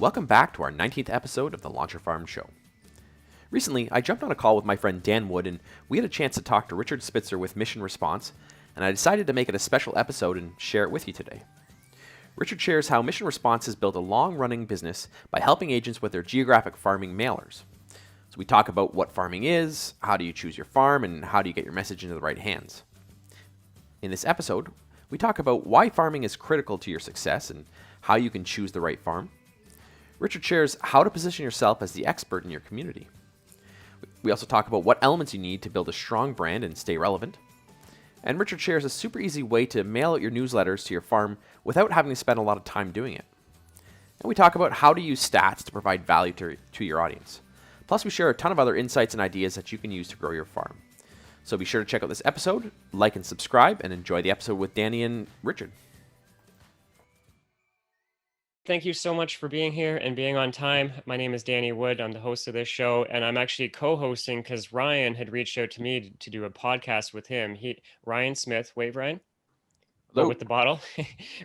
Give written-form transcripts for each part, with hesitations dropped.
Welcome back to our 19th episode of the Launch Your Farm Show. Recently, I jumped on a call with my friend Dan Wood, and we had a chance to talk to Richard Switzer with Mission Response, and I decided to make it a special episode and share it with you today. Richard shares how Mission Response has built a long-running business by helping agents with their geographic farming mailers. So we talk about what farming is, how do you choose your farm, and how do you get your message into the right hands. In this episode, we talk about why farming is critical to your success and how you can choose the right farm. Richard shares how to position yourself as the expert in your community. We also talk about what elements you need to build a strong brand and stay relevant. And Richard shares a super easy way to mail out your newsletters to your farm without having to spend a lot of time doing it. And we talk about how to use stats to provide value to your audience. Plus, we share a ton of other insights and ideas that you can use to grow your farm. So be sure to check out this episode, like and subscribe, and enjoy the episode with Danny and Richard. Thank you so much for being here and being on time. My name is Danny Wood. I'm the host of this show, and I'm actually co-hosting because Ryan had reached out to me to do a podcast with him. Ryan Smith, wave Ryan. Hello. With the bottle.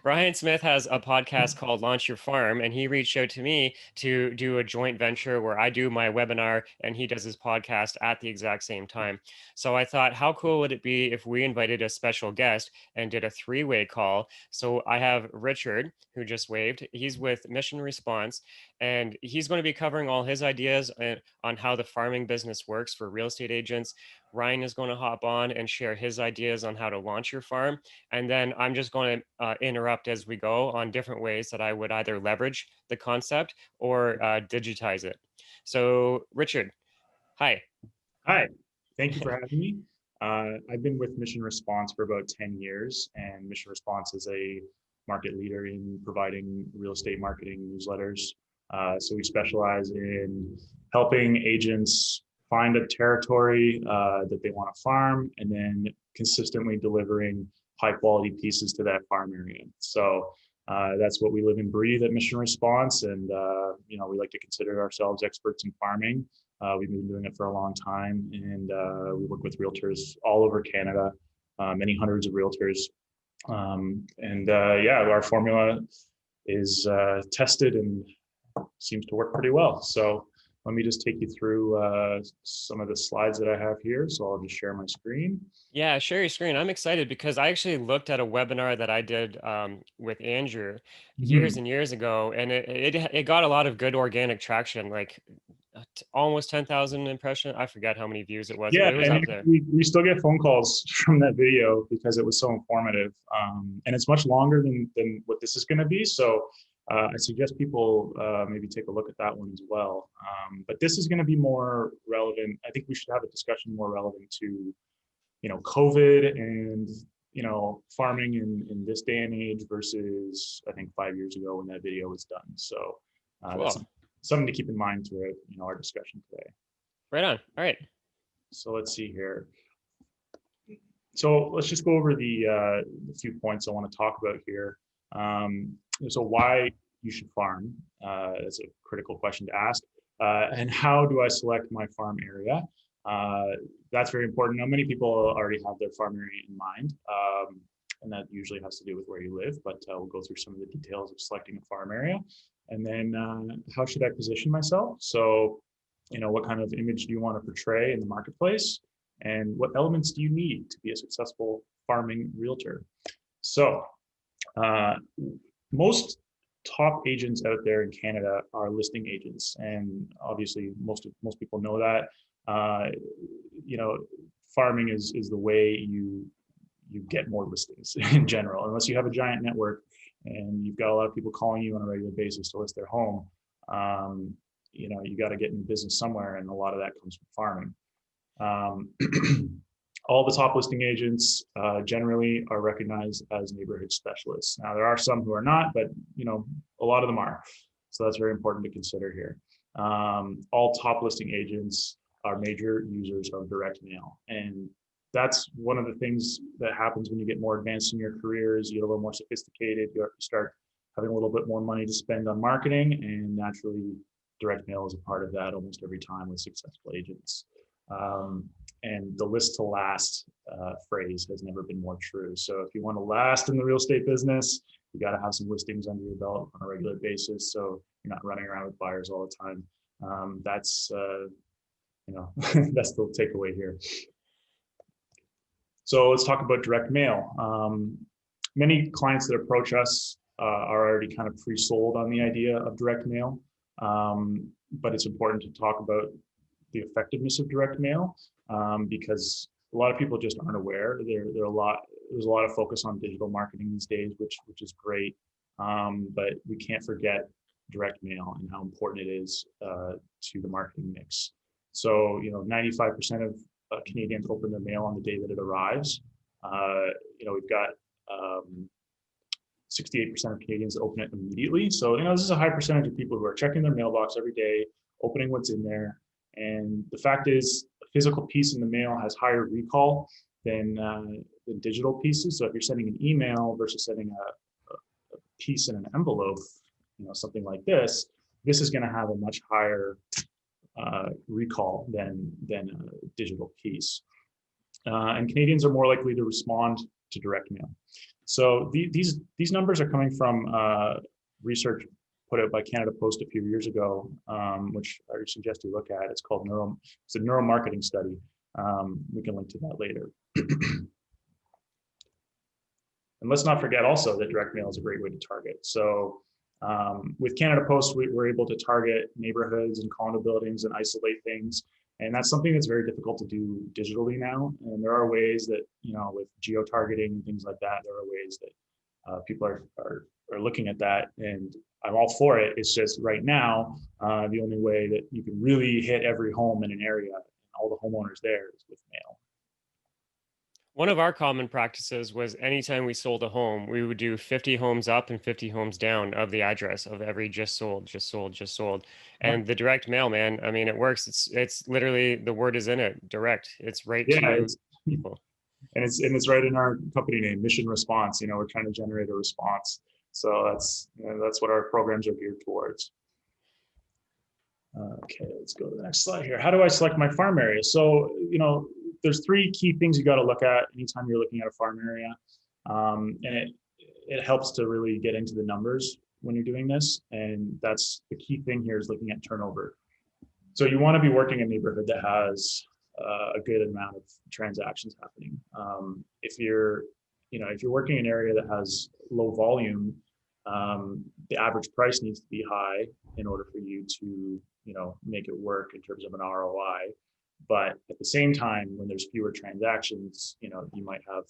Ryan Smith has a podcast called Launch Your Farm, and he reached out to me to do a joint venture where I do my webinar and he does his podcast at the exact same time. So I thought, how cool would it be if we invited a special guest and did a three-way call? So I have Richard, who just waved. He's with Mission Response, and he's going to be covering all his ideas on how the farming business works for real estate agents. Ryan is going to hop on and share his ideas on how to launch your farm. And then I'm just going to interrupt as we go on different ways that I would either leverage the concept or digitize it. So, Richard, hi. Hi, thank you for having me. I've been with Mission Response for about 10 years, and Mission Response is a market leader in providing real estate marketing newsletters. So we specialize in helping agents find a territory that they want to farm, and then consistently delivering high quality pieces to that farm area. So that's what we live and breathe at Mission Response. And, we like to consider ourselves experts in farming. We've been doing it for a long time, and we work with realtors all over Canada, many hundreds of realtors. Our formula is tested and seems to work pretty well. So let me just take you through some of the slides that I have here. So I'll just share my screen. Yeah, share your screen. I'm excited because I actually looked at a webinar that I did with Andrew years and years ago, and it got a lot of good organic traction, like almost 10,000 impressions. I forget how many views it was. Yeah, but it was up there. we still get phone calls from that video because it was so informative, and it's much longer than what this is going to be. So I suggest people maybe take a look at that one as well. But this is going to be more relevant. I think we should have a discussion more relevant to, COVID and, farming in this day and age versus, I think, 5 years ago when that video was done. So Cool. That's something to keep in mind to, our discussion today. Right on. All right. So let's see here. So let's just go over the few points I want to talk about here. So why you should farm, is a critical question to ask. And how do I select my farm area? That's very important. Now, many people already have their farm area in mind, and that usually has to do with where you live, but we'll go through some of the details of selecting a farm area. And then how should I position myself? So, what kind of image do you want to portray in the marketplace? And what elements do you need to be a successful farming realtor? So, most top agents out there in Canada are listing agents, and obviously most people know that. Farming is the way you get more listings in general, unless you have a giant network and you've got a lot of people calling you on a regular basis to list their home. You got to get in business somewhere, and a lot of that comes from farming. All the top listing agents generally are recognized as neighborhood specialists. Now, there are some who are not, but a lot of them are. So that's very important to consider here. All top listing agents are major users of direct mail, and that's one of the things that happens when you get more advanced in your career. Is you get a little more sophisticated. You start having a little bit more money to spend on marketing, and naturally, direct mail is a part of that almost every time with successful agents. And the list to last phrase has never been more true. So if you want to last in the real estate business, you got to have some listings under your belt on a regular basis. So you're not running around with buyers all the time. That's that's the takeaway here. So let's talk about direct mail. Many clients that approach us are already kind of pre-sold on the idea of direct mail, but it's important to talk about the effectiveness of direct mail because a lot of people just aren't aware. There's a lot of focus on digital marketing these days, which is great, but we can't forget direct mail and how important it is to the marketing mix. So 95% of Canadians open their mail on the day that it arrives. We've got 68% of Canadians that open it immediately. So, this is a high percentage of people who are checking their mailbox every day, opening what's in there. And the fact is, a physical piece in the mail has higher recall than digital pieces. So if you're sending an email versus sending a piece in an envelope, something like this is going to have a much higher recall than a digital piece. And Canadians are more likely to respond to direct mail. So these numbers are coming from research put out by Canada Post a few years ago, which I suggest you look at. It's called it's a neuromarketing study. We can link to that later. And let's not forget also that direct mail is a great way to target. So with Canada Post, we're able to target neighborhoods and condo buildings and isolate things. And that's something that's very difficult to do digitally now. And there are ways that, with geo-targeting and things like that, there are ways that people are looking at that. And I'm all for it. It's just right now, the only way that you can really hit every home in an area and all the homeowners there is with mail. One of our common practices was anytime we sold a home, we would do 50 homes up and 50 homes down of the address of every just sold, just sold, just sold. And the direct mail, man, I mean, it works. It's literally, the word is in it, direct. It's right to people. And it's right in our company name, Mission Response. We're trying to generate a response. So that's what our programs are geared towards. Okay, let's go to the next slide here. How do I select my farm area? So, there's three key things you got to look at anytime you're looking at a farm area. And it helps to really get into the numbers when you're doing this. And that's the key thing here is looking at turnover. So you want to be working in a neighborhood that has a good amount of transactions happening. If you're working in an area that has low volume, the average price needs to be high in order for you to, make it work in terms of an ROI. But at the same time, when there's fewer transactions, you might have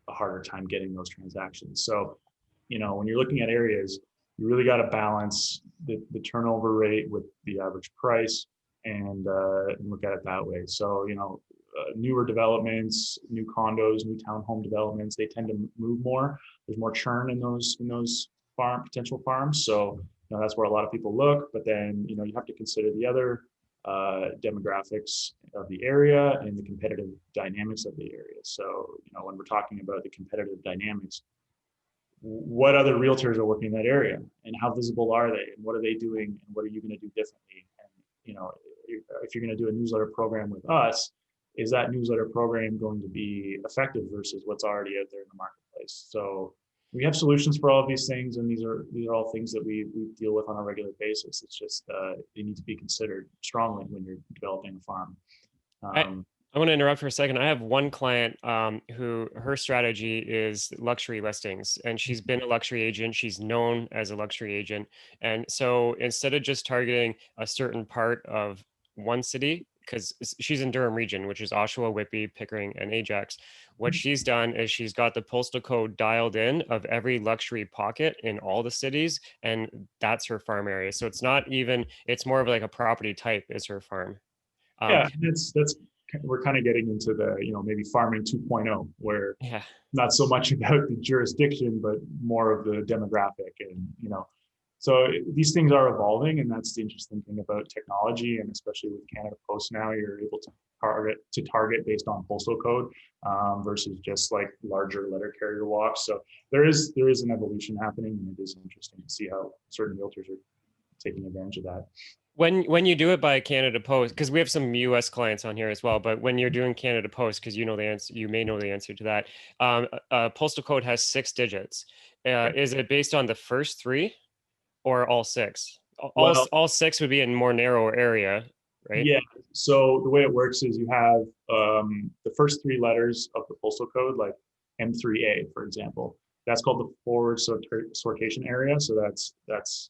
a harder time getting those transactions. So, when you're looking at areas, you really got to balance the turnover rate with the average price and look at it that way. So, newer developments, new condos, new townhome developments, they tend to move more. There's more churn in those potential farms. So, that's where a lot of people look. But then, you have to consider the other demographics of the area and the competitive dynamics of the area. So, when we're talking about the competitive dynamics, what other realtors are working in that area and how visible are they and what are they doing and what are you going to do differently? And, if you're going to do a newsletter program with us, is that newsletter program going to be effective versus what's already out there in the marketplace? So we have solutions for all of these things, and these are all things that we deal with on a regular basis. It's just they need to be considered strongly when you're developing a farm. I want to interrupt for a second. I have one client who her strategy is luxury listings, and she's been a luxury agent. She's known as a luxury agent. And so instead of just targeting a certain part of one city, because she's in Durham region, which is Oshawa, Whitby, Pickering, and Ajax, what she's done is she's got the postal code dialed in of every luxury pocket in all the cities, and that's her farm area. So it's not even, it's more of like a property type is her farm. Yeah, that's we're kind of getting into the maybe farming 2.0, where not so much about the jurisdiction but more of the demographic. And so these things are evolving, and that's the interesting thing about technology, and especially with Canada Post now, you're able to target based on postal code versus just like larger letter carrier walks. So there is an evolution happening, and it is interesting to see how certain realtors are taking advantage of that. When you do it by Canada Post, because we have some U.S. clients on here as well, but when you're doing Canada Post, because you know the answer, you may know the answer to that. Postal code has 6 digits. Is it based on the first 3? or all six? Well, All six would be in more narrower area, right? yeah. So the way it works is you have the first three letters of the postal code, like M3A, for example. That's called the forward sortation area. So that's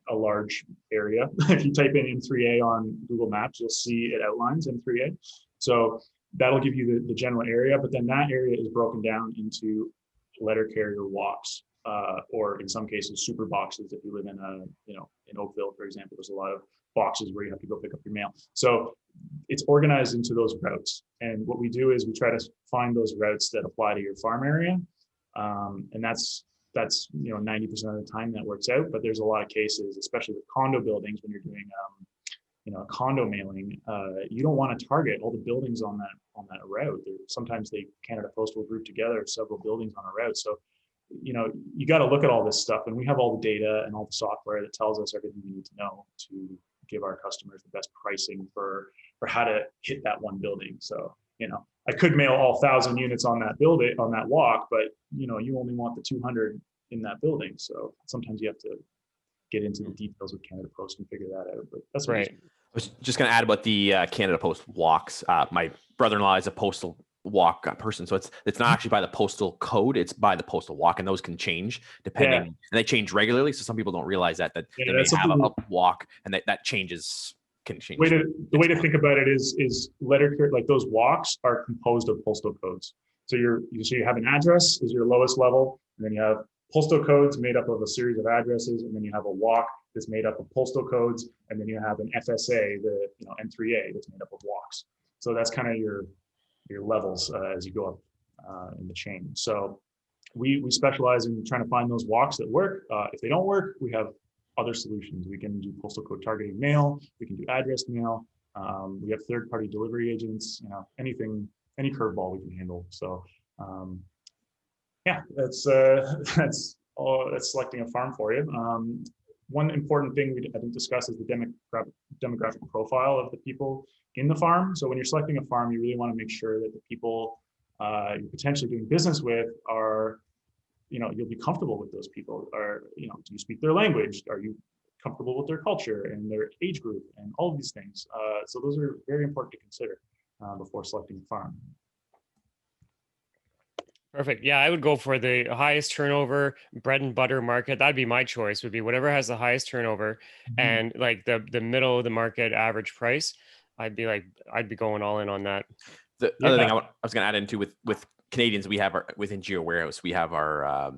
a large area. If you type in M3A on Google Maps, you'll see it outlines M3A. So that'll give you the general area, but then that area is broken down into letter carrier walks, or in some cases, super boxes. If you live in in Oakville, for example, there's a lot of boxes where you have to go pick up your mail. So it's organized into those routes. And what we do is we try to find those routes that apply to your farm area. And that's 90% of the time that works out, but there's a lot of cases, especially with condo buildings, when you're doing a condo mailing, you don't want to target all the buildings on that route. Sometimes Canada Post will group together several buildings on a route. So you got to look at all this stuff, and we have all the data and all the software that tells us everything we need to know to give our customers the best pricing for how to hit that one building. So I could mail all 1,000 units on that building, on that walk, but you only want the 200 in that building. So sometimes you have to get into the details with Canada Post and figure that out. But that's right. I was just going to add about the Canada Post walks. My brother-in-law is a postal walk person, so it's not actually by the postal code; it's by the postal walk, and those can change depending, and they change regularly. So some people don't realize that they may have a walk, and that changes. Can change. The way to think about it is letter, like those walks are composed of postal codes. So you have an address is your lowest level, and then you have postal codes made up of a series of addresses, and then you have a walk that's made up of postal codes, and then you have an FSA, the M3A, that's made up of walks. So that's kind of your levels as you go up in the chain. So we specialize in trying to find those walks that work. If they don't work, we have other solutions. We can do postal code targeted mail. We can do address mail. We have third-party delivery agents. Anything, any curveball we can handle. So that's selecting a farm for you. One important thing I didn't discuss is the demographic profile of the people in the farm. So when you're selecting a farm, you really want to make sure that the people you're potentially doing business with are, you'll be comfortable with those people. Do you speak their language? Are you comfortable with their culture and their age group and all of these things? So those are very important to consider before selecting a farm. Perfect. Yeah, I would go for the highest turnover bread and butter market. That'd be my choice, would be whatever has the highest turnover and like the middle of the market average price. I'd be going all in on that. The other thing I was going to add into with Canadians, we have within Geo Warehouse, we have our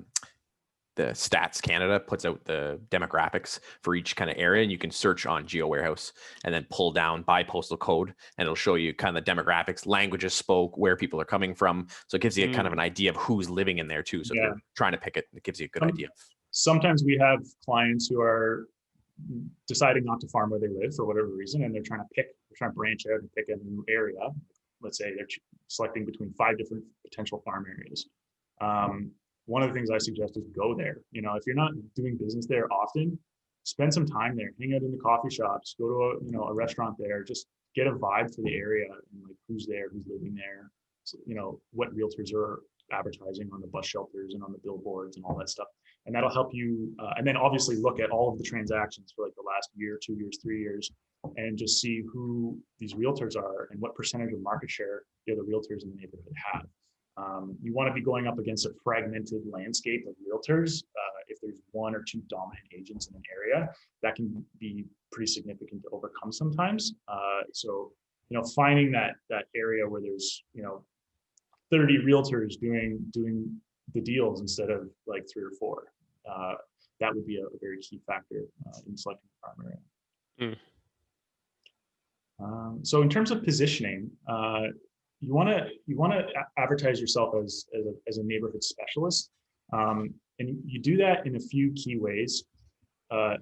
the Stats Canada puts out the demographics for each kind of area, and you can search on Geo Warehouse and then pull down by postal code, and it'll show you kind of the demographics, languages spoke, where people are coming from. So it gives you kind of an idea of who's living in there too. So if you're trying to pick it, it gives you a good idea. Sometimes we have clients who are deciding not to farm where they live for whatever reason, and they're trying to branch out and pick a new area. Let's say they're selecting between 5 different potential farm areas. One of the things I suggest is go there. If you're not doing business there often, spend some time there, hang out in the coffee shops, go to a restaurant there, just get a vibe for the area and like who's there, who's living there, so, what realtors are advertising on the bus shelters and on the billboards and all that stuff. And that'll help you. And then obviously look at all of the transactions for like the last year, 2 years, 3 years, and just see who these realtors are and what percentage of market share the other realtors in the neighborhood have. You want to be going up against a fragmented landscape of realtors. If there's 1 or 2 dominant agents in an area, that can be pretty significant to overcome sometimes. So, finding that area where there's 30 realtors doing the deals instead of like 3 or 4, that would be a very key factor in selecting the farm area. So in terms of positioning, you want to advertise yourself as a neighborhood specialist, and you do that in a few key ways.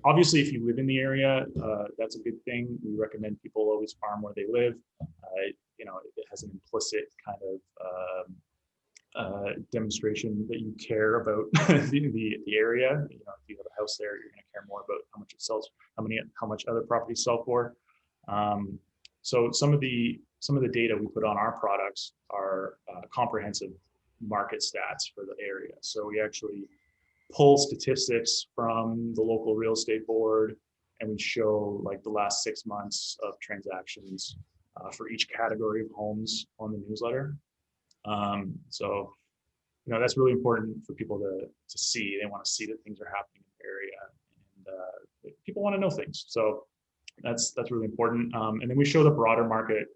Obviously, if you live in the area, that's a good thing. We recommend people always farm where they live. It has an implicit kind of demonstration that you care about the area. If you have a house there, you're going to care more about how much it sells, how much other properties sell for. So some of the data we put on our products are comprehensive market stats for the area. So we actually pull statistics from the local real estate board, and we show like the last 6 months of transactions for each category of homes on the newsletter. So, that's really important for people to see. They want to see that things are happening in the area, and people want to know things. So that's really important. And then we show the broader market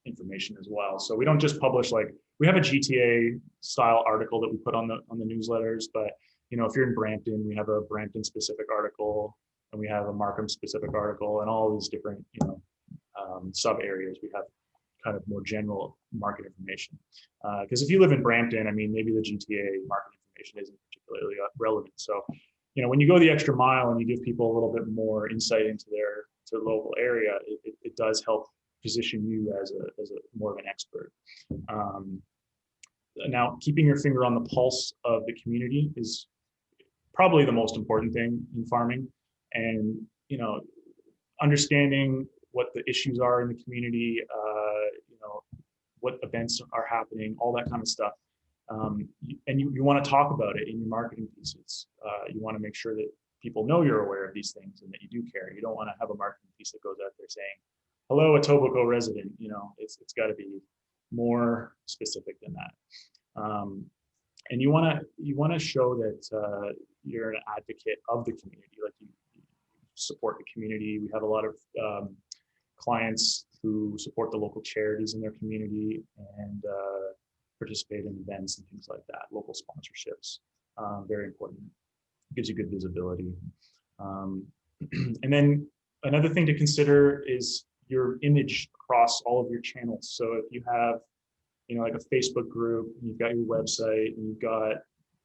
information as well. So we don't just publish, like, we have a GTA style article that we put on the newsletters, but if you're in Brampton, we have a Brampton specific article, and we have a Markham specific article, and all these different sub areas. We have kind of more general market information. Because if you live in Brampton, I mean, maybe the GTA market information isn't particularly relevant. So, when you go the extra mile and you give people a little bit more insight into their local area, it does help position you as a more of an expert. Now, keeping your finger on the pulse of the community is probably the most important thing in farming, and understanding what the issues are in the community, what events are happening, all that kind of stuff. And you want to talk about it in your marketing pieces. You want to make sure that people know you're aware of these things and that you do care. You don't want to have a marketing piece that goes out there saying, "Hello, a Etobicoke resident." It's got to be more specific than that. And you want to show that you're an advocate of the community, like you support the community. We have a lot of clients who support the local charities in their community and participate in events and things like that. Local sponsorships, very important. Gives you good visibility. And then another thing to consider is your image across all of your channels. So if you have, like a Facebook group, you've got your website, and you've got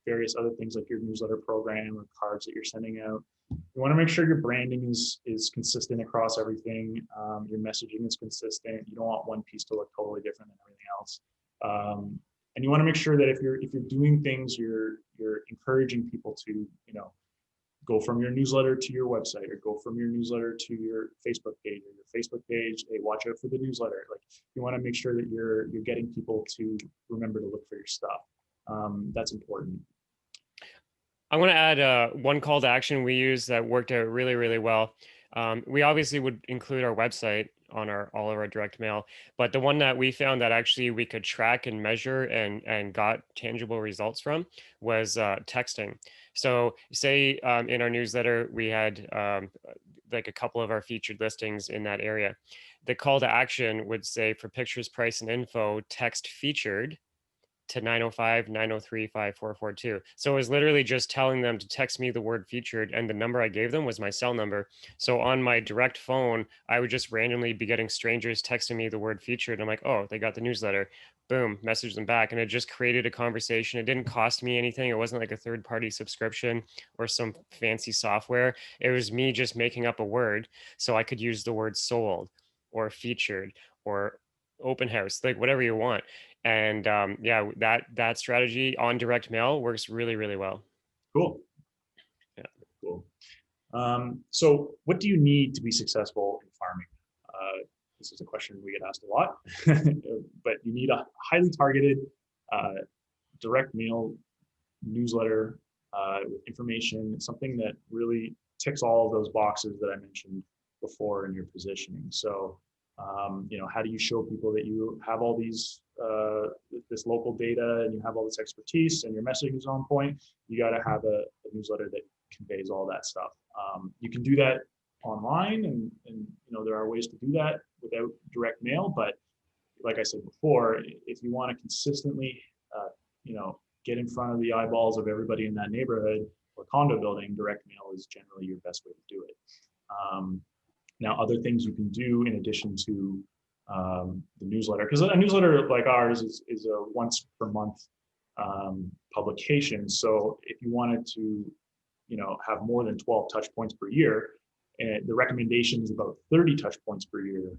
various other things like your newsletter program or cards that you're sending out, you want to make sure your branding is consistent across everything. Your messaging is consistent. You don't want one piece to look totally different than everything else. And you want to make sure that if you're doing things, you're encouraging people to, go from your newsletter to your website, or go from your newsletter to your Facebook page, or your Facebook page, hey, watch out for the newsletter. Like, you want to make sure that you're getting people to remember to look for your stuff. That's important. I want to add one call to action we use that worked out really, really well. We obviously would include our website on all of our direct mail, but the one that we found that actually we could track and measure and got tangible results from was texting. So say in our newsletter, we had like a couple of our featured listings in that area. The call to action would say, for pictures, price, and info, text featured to 905-903-5442. So it was literally just telling them to text me the word featured, and the number I gave them was my cell number. So on my direct phone, I would just randomly be getting strangers texting me the word featured. I'm like, oh, they got the newsletter. Boom, message them back. And it just created a conversation. It didn't cost me anything. It wasn't like a third-party subscription or some fancy software. It was me just making up a word so I could use the word sold or featured or open house, like whatever you want. And yeah, that strategy on direct mail works really, really well. Cool. Yeah. Cool. So what do you need to be successful in farming? This is a question we get asked a lot, but you need a highly targeted direct mail newsletter with information, something that really ticks all of those boxes that I mentioned before in your positioning. So, how do you show people that you have all these this local data and you have all this expertise and your messaging is on point? You got to have a newsletter that conveys all that stuff. You can do that online, and there are ways to do that without direct mail. But like I said before, if you want to consistently, get in front of the eyeballs of everybody in that neighborhood or condo building, direct mail is generally your best way to do it. Now, other things you can do in addition to the newsletter, because a newsletter like ours is a once per month publication. So if you wanted to, have more than 12 touch points per year, and the recommendation is about 30 touch points per year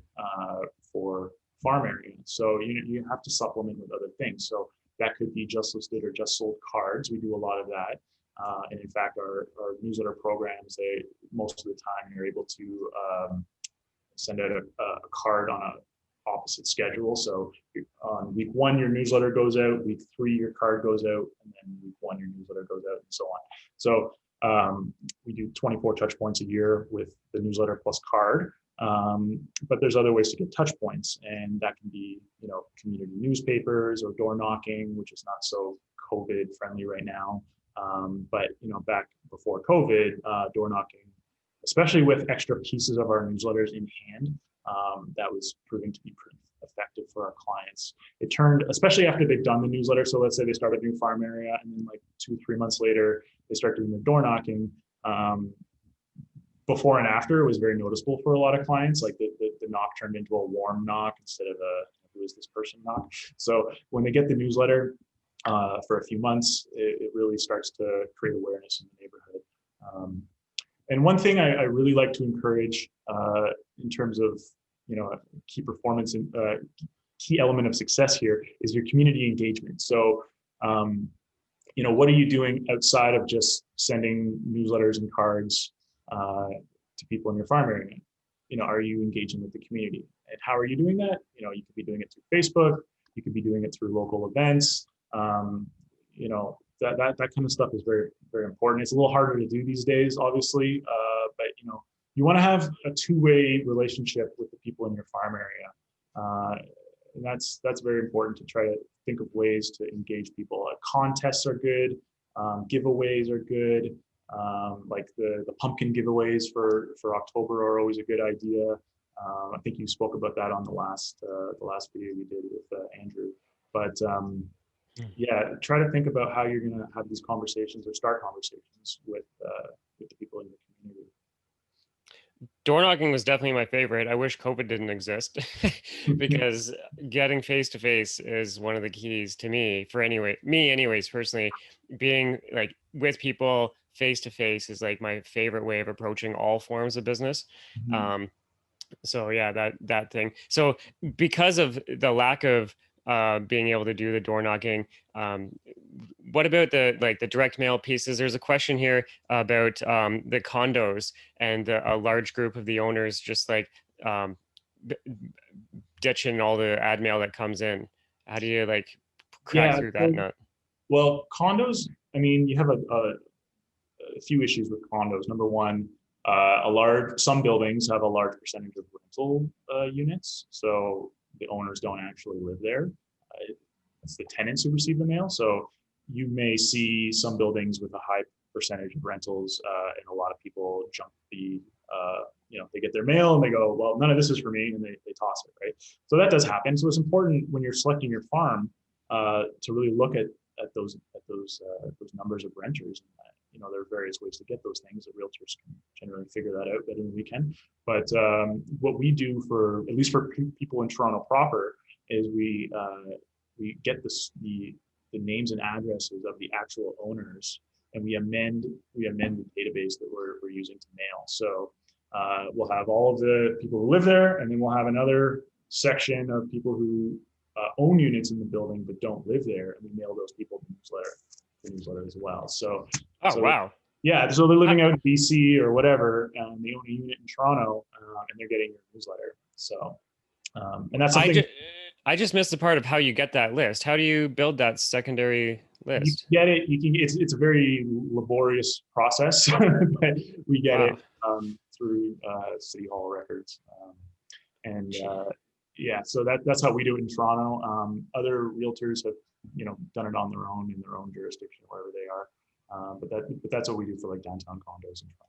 for farm area. So you have to supplement with other things. So that could be just listed or just sold cards. We do a lot of that. And in fact, our newsletter programs, most of the time you're able to send out a card on a opposite schedule. So on week 1, your newsletter goes out, week 3, your card goes out, and then week 1, your newsletter goes out, and so on. So we do 24 touch points a year with the newsletter plus card. But there's other ways to get touch points, and that can be, community newspapers or door knocking, which is not so COVID friendly right now. But back before COVID, door knocking, especially with extra pieces of our newsletters in hand, that was proving to be pretty effective for our clients. It turned, especially after they've done the newsletter. So let's say they start a new farm area, and then like 2-3 months later, they start doing the door knocking. Before and after, it was very noticeable for a lot of clients. Like the knock turned into a warm knock instead of a who is this person knock. So when they get the newsletter for a few months, it really starts to create awareness in the neighborhood. And one thing I really like to encourage in terms of key performance and key element of success here is your community engagement. So what are you doing outside of just sending newsletters and cards to people in your farm area? Are you engaging with the community? And how are you doing that? You could be doing it through Facebook. You could be doing it through local events. That kind of stuff is very, very important. It's a little harder to do these days, obviously, but you want to have a two-way relationship with the people in your farm area. And that's very important to try to think of ways to engage people. Contests are good. Giveaways are good. Like the pumpkin giveaways for October are always a good idea. I think you spoke about that on the last video you did with Andrew. But try to think about how you're going to have these conversations or start conversations with the people in your community. Door knocking was definitely my favorite. I wish COVID didn't exist because getting face to face is one of the keys to me anyways, personally, being like with people face to face is like my favorite way of approaching all forms of business. Mm-hmm. So yeah, that thing. So because of the lack of being able to do the door knocking, what about the direct mail pieces? There's a question here about the condos and a large group of the owners just like ditching all the ad mail that comes in. How do you like crack through that nut? Well, condos, I mean, you have a few issues with condos. Number one, some buildings have a large percentage of rental units, so the owners don't actually live there. It's the tenants who receive the mail. So you may see some buildings with a high percentage of rentals, and a lot of people jump the, they get their mail and they go, well, none of this is for me, and they toss it, right? So that does happen. So it's important when you're selecting your farm to really look at those numbers of renters. And there are various ways to get those things. The realtors can generally figure that out better than we can. But what we do at least for people in Toronto proper, is we get the names and addresses of the actual owners, and we amend the database that we're using to mail. So we'll have all of the people who live there, and then we'll have another section of people who own units in the building but don't live there, and we mail those people the newsletter as well. So wow. Yeah, so they're living out in BC or whatever, and they own a unit in Toronto, and they're getting your newsletter. So, and that's something. I just missed the part of how you get that list. How do you build that secondary list? You get it. It's a very laborious process, but we get it through City Hall records, so that's how we do it in Toronto. Other realtors have done it on their own in their own jurisdiction wherever they are, but that's what we do for like downtown condos in Toronto.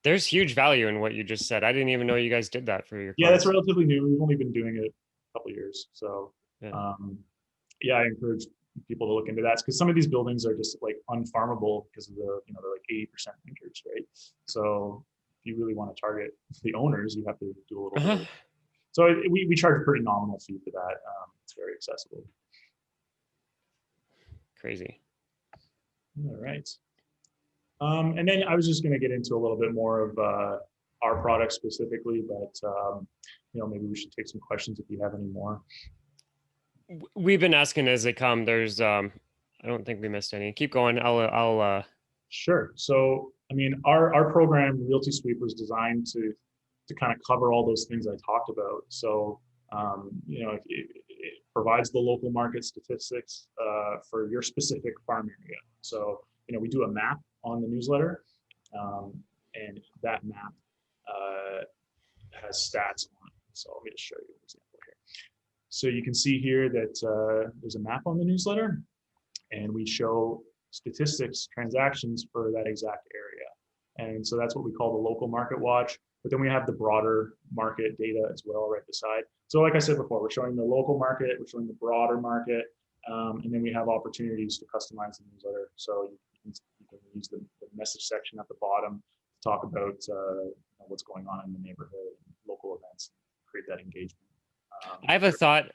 There's huge value in what you just said. I didn't even know you guys did that for your clients. Yeah, that's relatively new. We've only been doing it a couple of years, so I encourage people to look into that, because some of these buildings are just like unfarmable because of they're like 80% renters, right? So if you really want to target the owners, you have to do a little bit. So we charge a pretty nominal fee for that. It's very accessible. Crazy. All right. And then I was just going to get into a little bit more of our product specifically, but maybe we should take some questions if you have any more. We've been asking as they come. There's I don't think we missed any. Keep going. I'll Sure. So I mean, our program Realty Sweep was designed to kind of cover all those things I talked about. So It provides the local market statistics for your specific farm area. So, we do a map on the newsletter, and that map has stats on it. So let me just show you an example here. So you can see here that there's a map on the newsletter, and we show statistics, transactions for that exact area. And so that's what we call the local market watch. But then we have the broader market data as well right beside. So like I said before, we're showing the local market, we're showing the broader market, and then we have opportunities to customize the newsletter. So you can use the message section at the bottom to talk about what's going on in the neighborhood, local events, create that engagement. I have a thought.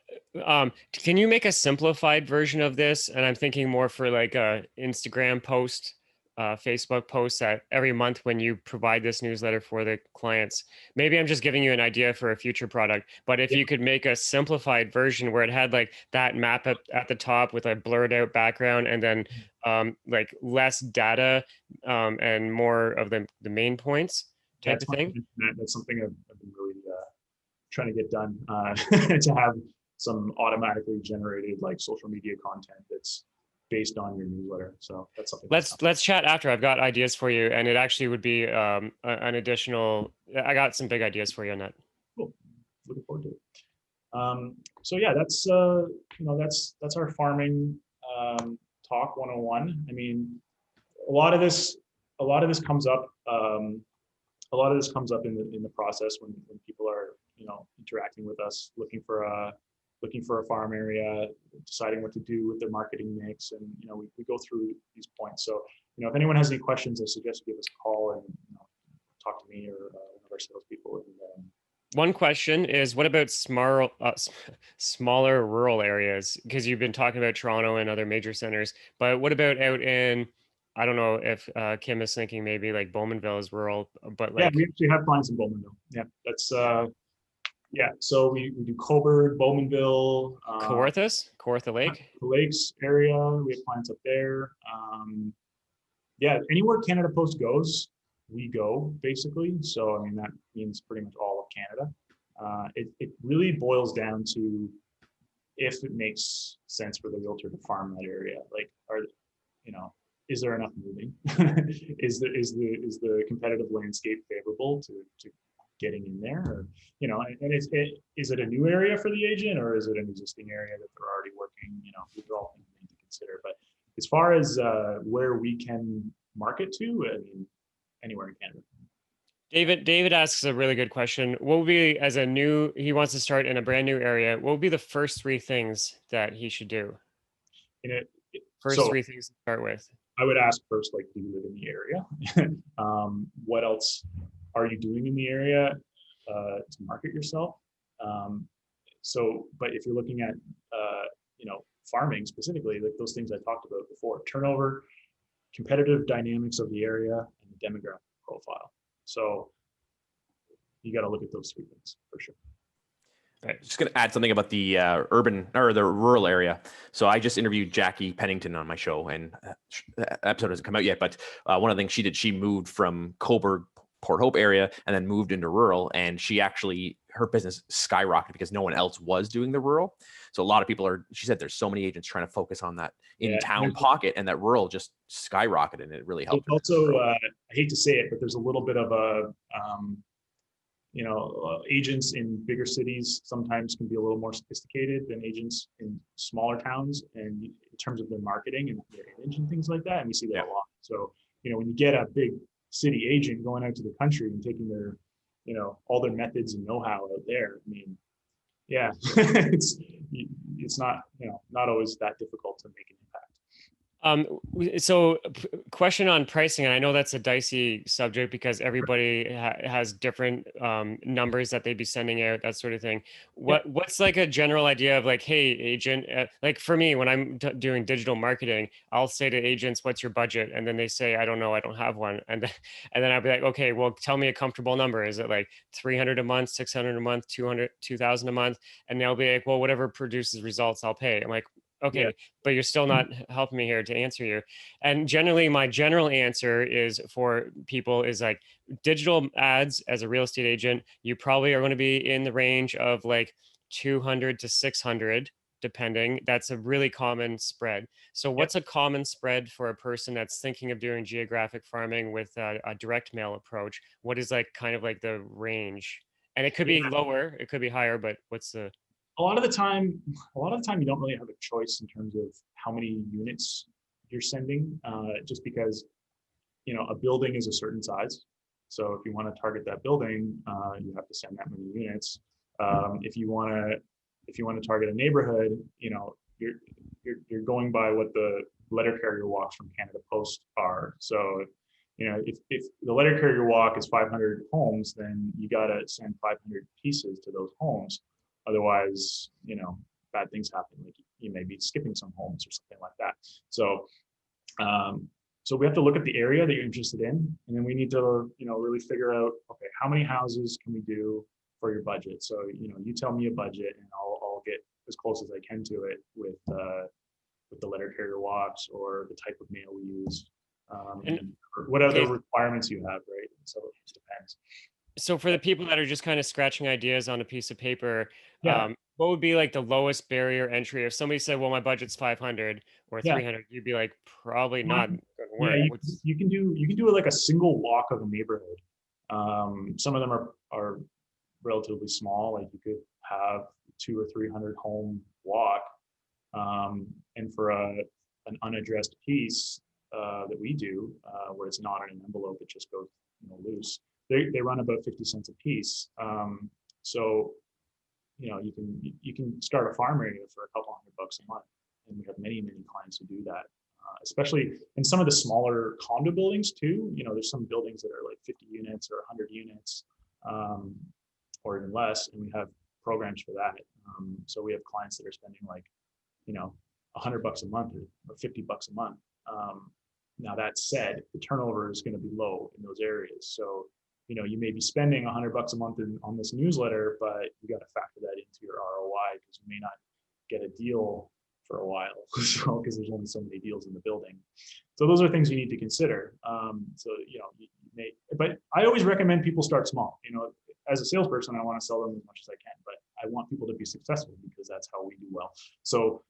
Can you make a simplified version of this? And I'm thinking more for like a Instagram post, Facebook post that every month when you provide this newsletter for the clients. Maybe I'm just giving you an idea for a future product, but if you could make a simplified version where it had like that map at the top with a blurred out background, and then like less data and more of the main points type of thing. That's something I've been really trying to get done, to have some automatically generated like social media content that's based on your newsletter. So that's something. Let's chat after. I've got ideas for you, and it actually would be an additional. I got some big ideas for you on that. Cool. Looking forward to it. So yeah, that's that's our farming talk 101. I mean, a lot of this comes up. A lot of this comes up in the process when people are interacting with us, looking for a farm area, deciding what to do with their marketing mix, and we go through these points. So if anyone has any questions, I suggest you give us a call and talk to me or one of our salespeople. And one question is, what about smaller rural areas? Because you've been talking about Toronto and other major centers, but what about out in, I don't know if Kim is thinking maybe like Bowmanville is rural, but like... Yeah, we actually have clients in Bowmanville. Yeah, that's... Yeah, so we do Cobourg, Bowmanville. Kawartha Lake? The Lakes area, we have clients up there. Yeah, anywhere Canada Post goes, we go, basically. So, I mean, that means pretty much all of Canada. It really boils down to if it makes sense for the realtor to farm that area. Like, is there enough moving? Is the competitive landscape favorable to getting in there, or and is it a new area for the agent, or is it an existing area that they're already working? These are all things we need to consider. But as far as where we can market to, I mean, anywhere in Canada. David asks a really good question. What would be, he wants to start in a brand new area, what would be the first three things that he should do? Three things to start with. I would ask first, like, do you live in the area? What else are you doing in the area to market yourself? But if you're looking at farming specifically, like those things I talked about before, turnover, competitive dynamics of the area, and the demographic profile. So you got to look at those three things for sure. Right. Just going to add something about the urban or the rural area. So I just interviewed Jackie Pennington on my show, and the episode hasn't come out yet. But one of the things she did, she moved from Cobourg, Port Hope area, and then moved into rural. And her business skyrocketed because no one else was doing the rural. So a lot of people she said there's so many agents trying to focus on that in-town pocket, and that rural just skyrocketed, and it really helped. Also, I hate to say it, but there's a little bit of a, agents in bigger cities sometimes can be a little more sophisticated than agents in smaller towns, and in terms of their marketing and their image and things like that. And we see that a lot. So, when you get a big city agent going out to the country and taking their, all their methods and know-how out there, I mean, yeah, it's not, not always that difficult to make an impact. So question on pricing, and I know that's a dicey subject because everybody has different numbers that they'd be sending out, that sort of thing. What's like a general idea of like, hey, agent, like for me, when I'm doing digital marketing, I'll say to agents, what's your budget? And then they say, I don't know, I don't have one. And then I'll be like, okay, well, tell me a comfortable number. Is it like 300 a month, 600 a month, 200, 2000 a month? And they'll be like, well, whatever produces results, I'll pay. I'm like, okay, but you're still not helping me here to answer you. And generally, my general answer is for people is like digital ads as a real estate agent, you probably are going to be in the range of like 200 to 600, depending. That's a really common spread. So Yep. what's a common spread for a person that's thinking of doing geographic farming with a direct mail approach? What is like kind of like the range? And it could be Yeah. lower, it could be higher, but what's the A lot of the time, you don't really have a choice in terms of how many units you're sending, just because a building is a certain size. So if you want to target that building, you have to send that many units. If you want to target a neighborhood, you're going by what the letter carrier walks from Canada Post are. So if the letter carrier walk is 500 homes, then you got to send 500 pieces to those homes. Otherwise, bad things happen. Like you may be skipping some homes or something like that. So we have to look at the area that you're interested in, and then we need to, really figure out, okay, how many houses can we do for your budget? So, you tell me a budget, and I'll get as close as I can to it with the letter carrier walks or the type of mail we use, and or what other okay, requirements you have, right? So it just depends. so for the people that are just kind of scratching ideas on a piece of paper, Yeah, what would be like the lowest barrier entry? If somebody said, well, my budget's 500 or yeah. 300, you'd be like, probably not Mine- going to Yeah, work. you can do it like a single walk of a neighborhood. Some of them are relatively small. Like you could have 200 or 300 home walk, and for an unaddressed piece that we do, where it's not in an envelope, it just goes loose. They run about 50 cents a piece. So you can start a farm area for a couple $100 a month, and we have many clients who do that. Especially in some of the smaller condo buildings too. There's some buildings that are like 50 units or 100 units, or even less, and we have programs for that. So we have clients that are spending like, $100 a month or $50 a month. Now that said, the turnover is going to be low in those areas. So, you may be spending $100 a month on this newsletter, but you got to factor that into your ROI, because you may not get a deal for a while, so because there's only so many deals in the building. So those are things you need to consider. But I always recommend people start small. As a salesperson, I want to sell them as much as I can, but I want people to be successful, because that's how we do well. So,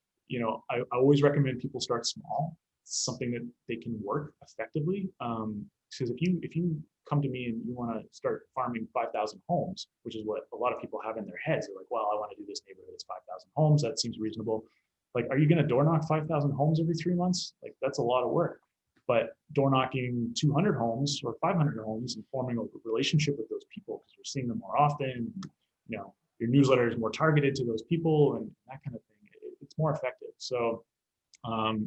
I always recommend people start small, something that they can work effectively. Because if you come to me and you want to start farming 5,000 homes, which is what a lot of people have in their heads, they're like, well, I want to do this neighborhood that's 5,000 homes. That seems reasonable. Like, are you going to door knock 5,000 homes every 3 months? Like, that's a lot of work. But door knocking 200 homes or 500 homes and forming a relationship with those people, because you're seeing them more often, your newsletter is more targeted to those people and that kind of thing, it's more effective. So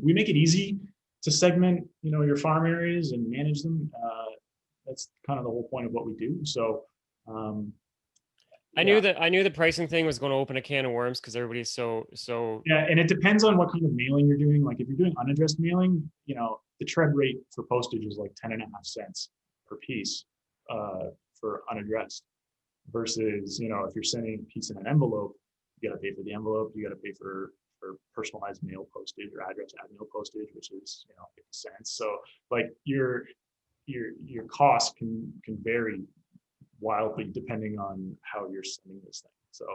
we make it easy to segment, your farm areas and manage them. That's kind of the whole point of what we do. So I knew the pricing thing was going to open a can of worms, because everybody's so. Yeah, and it depends on what kind of mailing you're doing. Like if you're doing unaddressed mailing, the tread rate for postage is like 10.5 cents per piece for unaddressed. Versus, if you're sending a piece in an envelope, you got to pay for the envelope. You got to pay for personalized mail postage or address ad mail postage, which is 50 cents. So like your cost can vary wildly depending on how you're sending this thing. So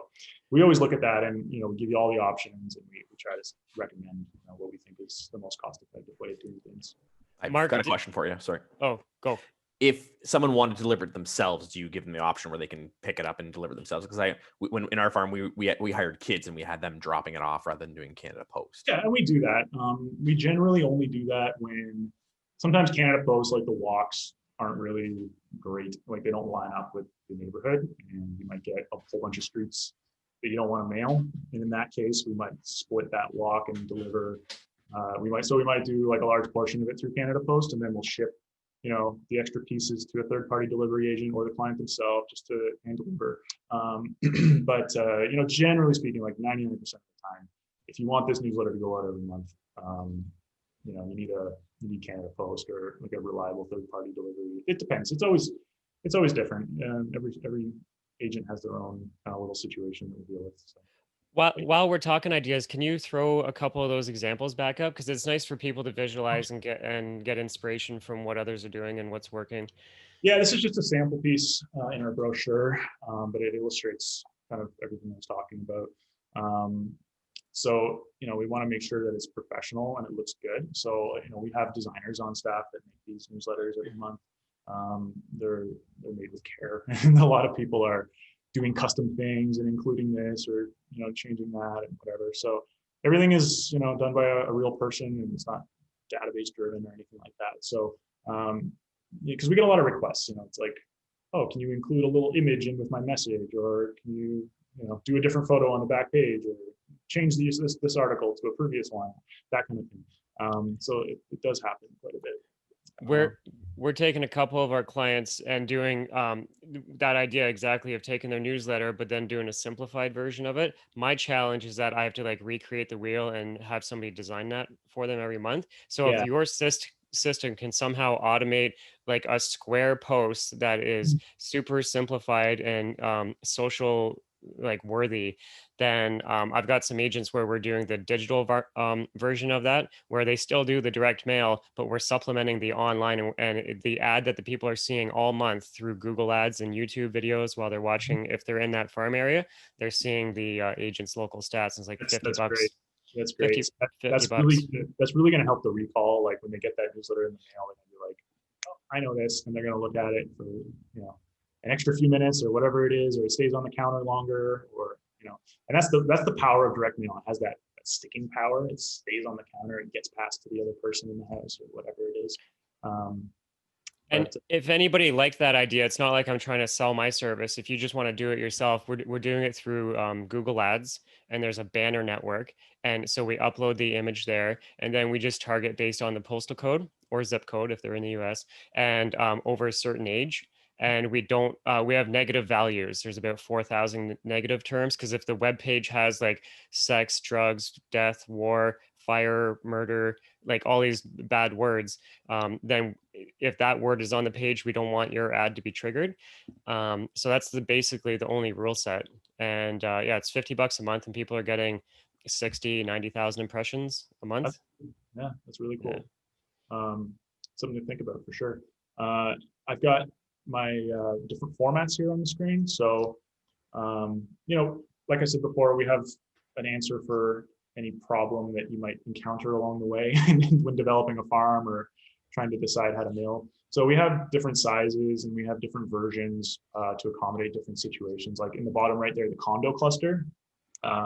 we always look at that, and we give you all the options, and we try to recommend what we think is the most cost-effective way of doing things. I've Mark, got a question for you. Sorry. Oh, go. If someone wanted to deliver it themselves, do you give them the option where they can pick it up and deliver it themselves? Because when in our farm, we hired kids and we had them dropping it off rather than doing Canada Post. Yeah, and we do that. We generally only do that when sometimes Canada Post, like the walks, aren't really great. Like they don't line up with the neighborhood, and you might get a whole bunch of streets that you don't want to mail. And in that case, we might split that walk and deliver. We might do like a large portion of it through Canada Post, and then we'll ship the extra pieces to a third-party delivery agent or the client themselves just to hand deliver. But generally speaking, like 99% of the time, if you want this newsletter to go out every month, you need Canada Post or like a reliable third-party delivery. It depends. It's always different. Every agent has their own kind of little situation that we deal with. So. While we're talking ideas, can you throw a couple of those examples back up? Because it's nice for people to visualize and get inspiration from what others are doing and what's working. Yeah, this is just a sample piece in our brochure, but it illustrates kind of everything I was talking about. So, we want to make sure that it's professional and it looks good. So, we have designers on staff that make these newsletters every month. They're made with care, and a lot of people are doing custom things and including this or changing that and whatever. So everything is done by a real person, and it's not database driven or anything like that. So because we get a lot of requests, it's like, oh, can you include a little image in with my message, or can you do a different photo on the back page, or change this article to a previous one, that kind of thing. So it does happen quite a bit. We're taking a couple of our clients and doing that idea exactly of taking their newsletter, but then doing a simplified version of it. My challenge is that I have to like recreate the wheel and have somebody design that for them every month. So if Yeah. your system can somehow automate like a square post that is super simplified and social like worthy, then I've got some agents where we're doing the digital version of that, where they still do the direct mail, but we're supplementing the online and the ad that the people are seeing all month through Google Ads and YouTube videos while they're watching. If they're in that farm area, they're seeing the agent's local stats. And it's like That's $50. great. That's 50, great. 50 That's bucks. really going to help the recall. Like when they get that newsletter in the mail, they're going to be like, oh, I know this, and they're going to look at it for an extra few minutes or whatever it is, or it stays on the counter longer, or and that's the power of direct mail. It has that sticking power. It stays on the counter. It gets passed to the other person in the house or whatever it is. And if anybody liked that idea, it's not like I'm trying to sell my service. If you just want to do it yourself, we're doing it through Google Ads, and there's a banner network. And so we upload the image there, and then we just target based on the postal code or zip code if they're in the US, and over a certain age. And we don't, we have negative values. There's about 4,000 negative terms, because if the web page has like sex, drugs, death, war, fire, murder, like all these bad words, then if that word is on the page, we don't want your ad to be triggered. So that's basically the only rule set. And yeah, it's $50 a month, and people are getting 60, 90,000 impressions a month. That's really cool. Yeah. Something to think about for sure. I've got my different formats here on the screen. So, like I said before, we have an answer for any problem that you might encounter along the way when developing a farm or trying to decide how to mill. So we have different sizes and we have different versions to accommodate different situations. Like in the bottom right there, the condo cluster.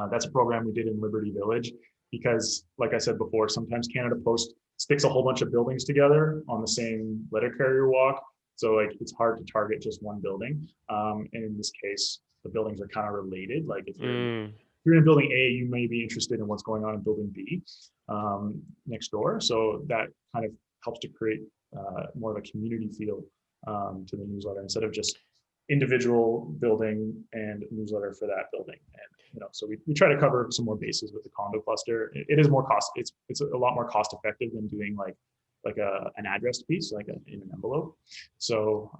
That's a program we did in Liberty Village because, like I said before, sometimes Canada Post sticks a whole bunch of buildings together on the same letter carrier walk. So like it's hard to target just one building. And in this case, the buildings are kind of related. Like if you're in building A, you may be interested in what's going on in building B next door. So that kind of helps to create more of a community feel to the newsletter instead of just individual building and newsletter for that building. And so we try to cover some more bases with the condo cluster. It is more cost. It's a lot more cost effective than doing like an addressed piece, like in an envelope. So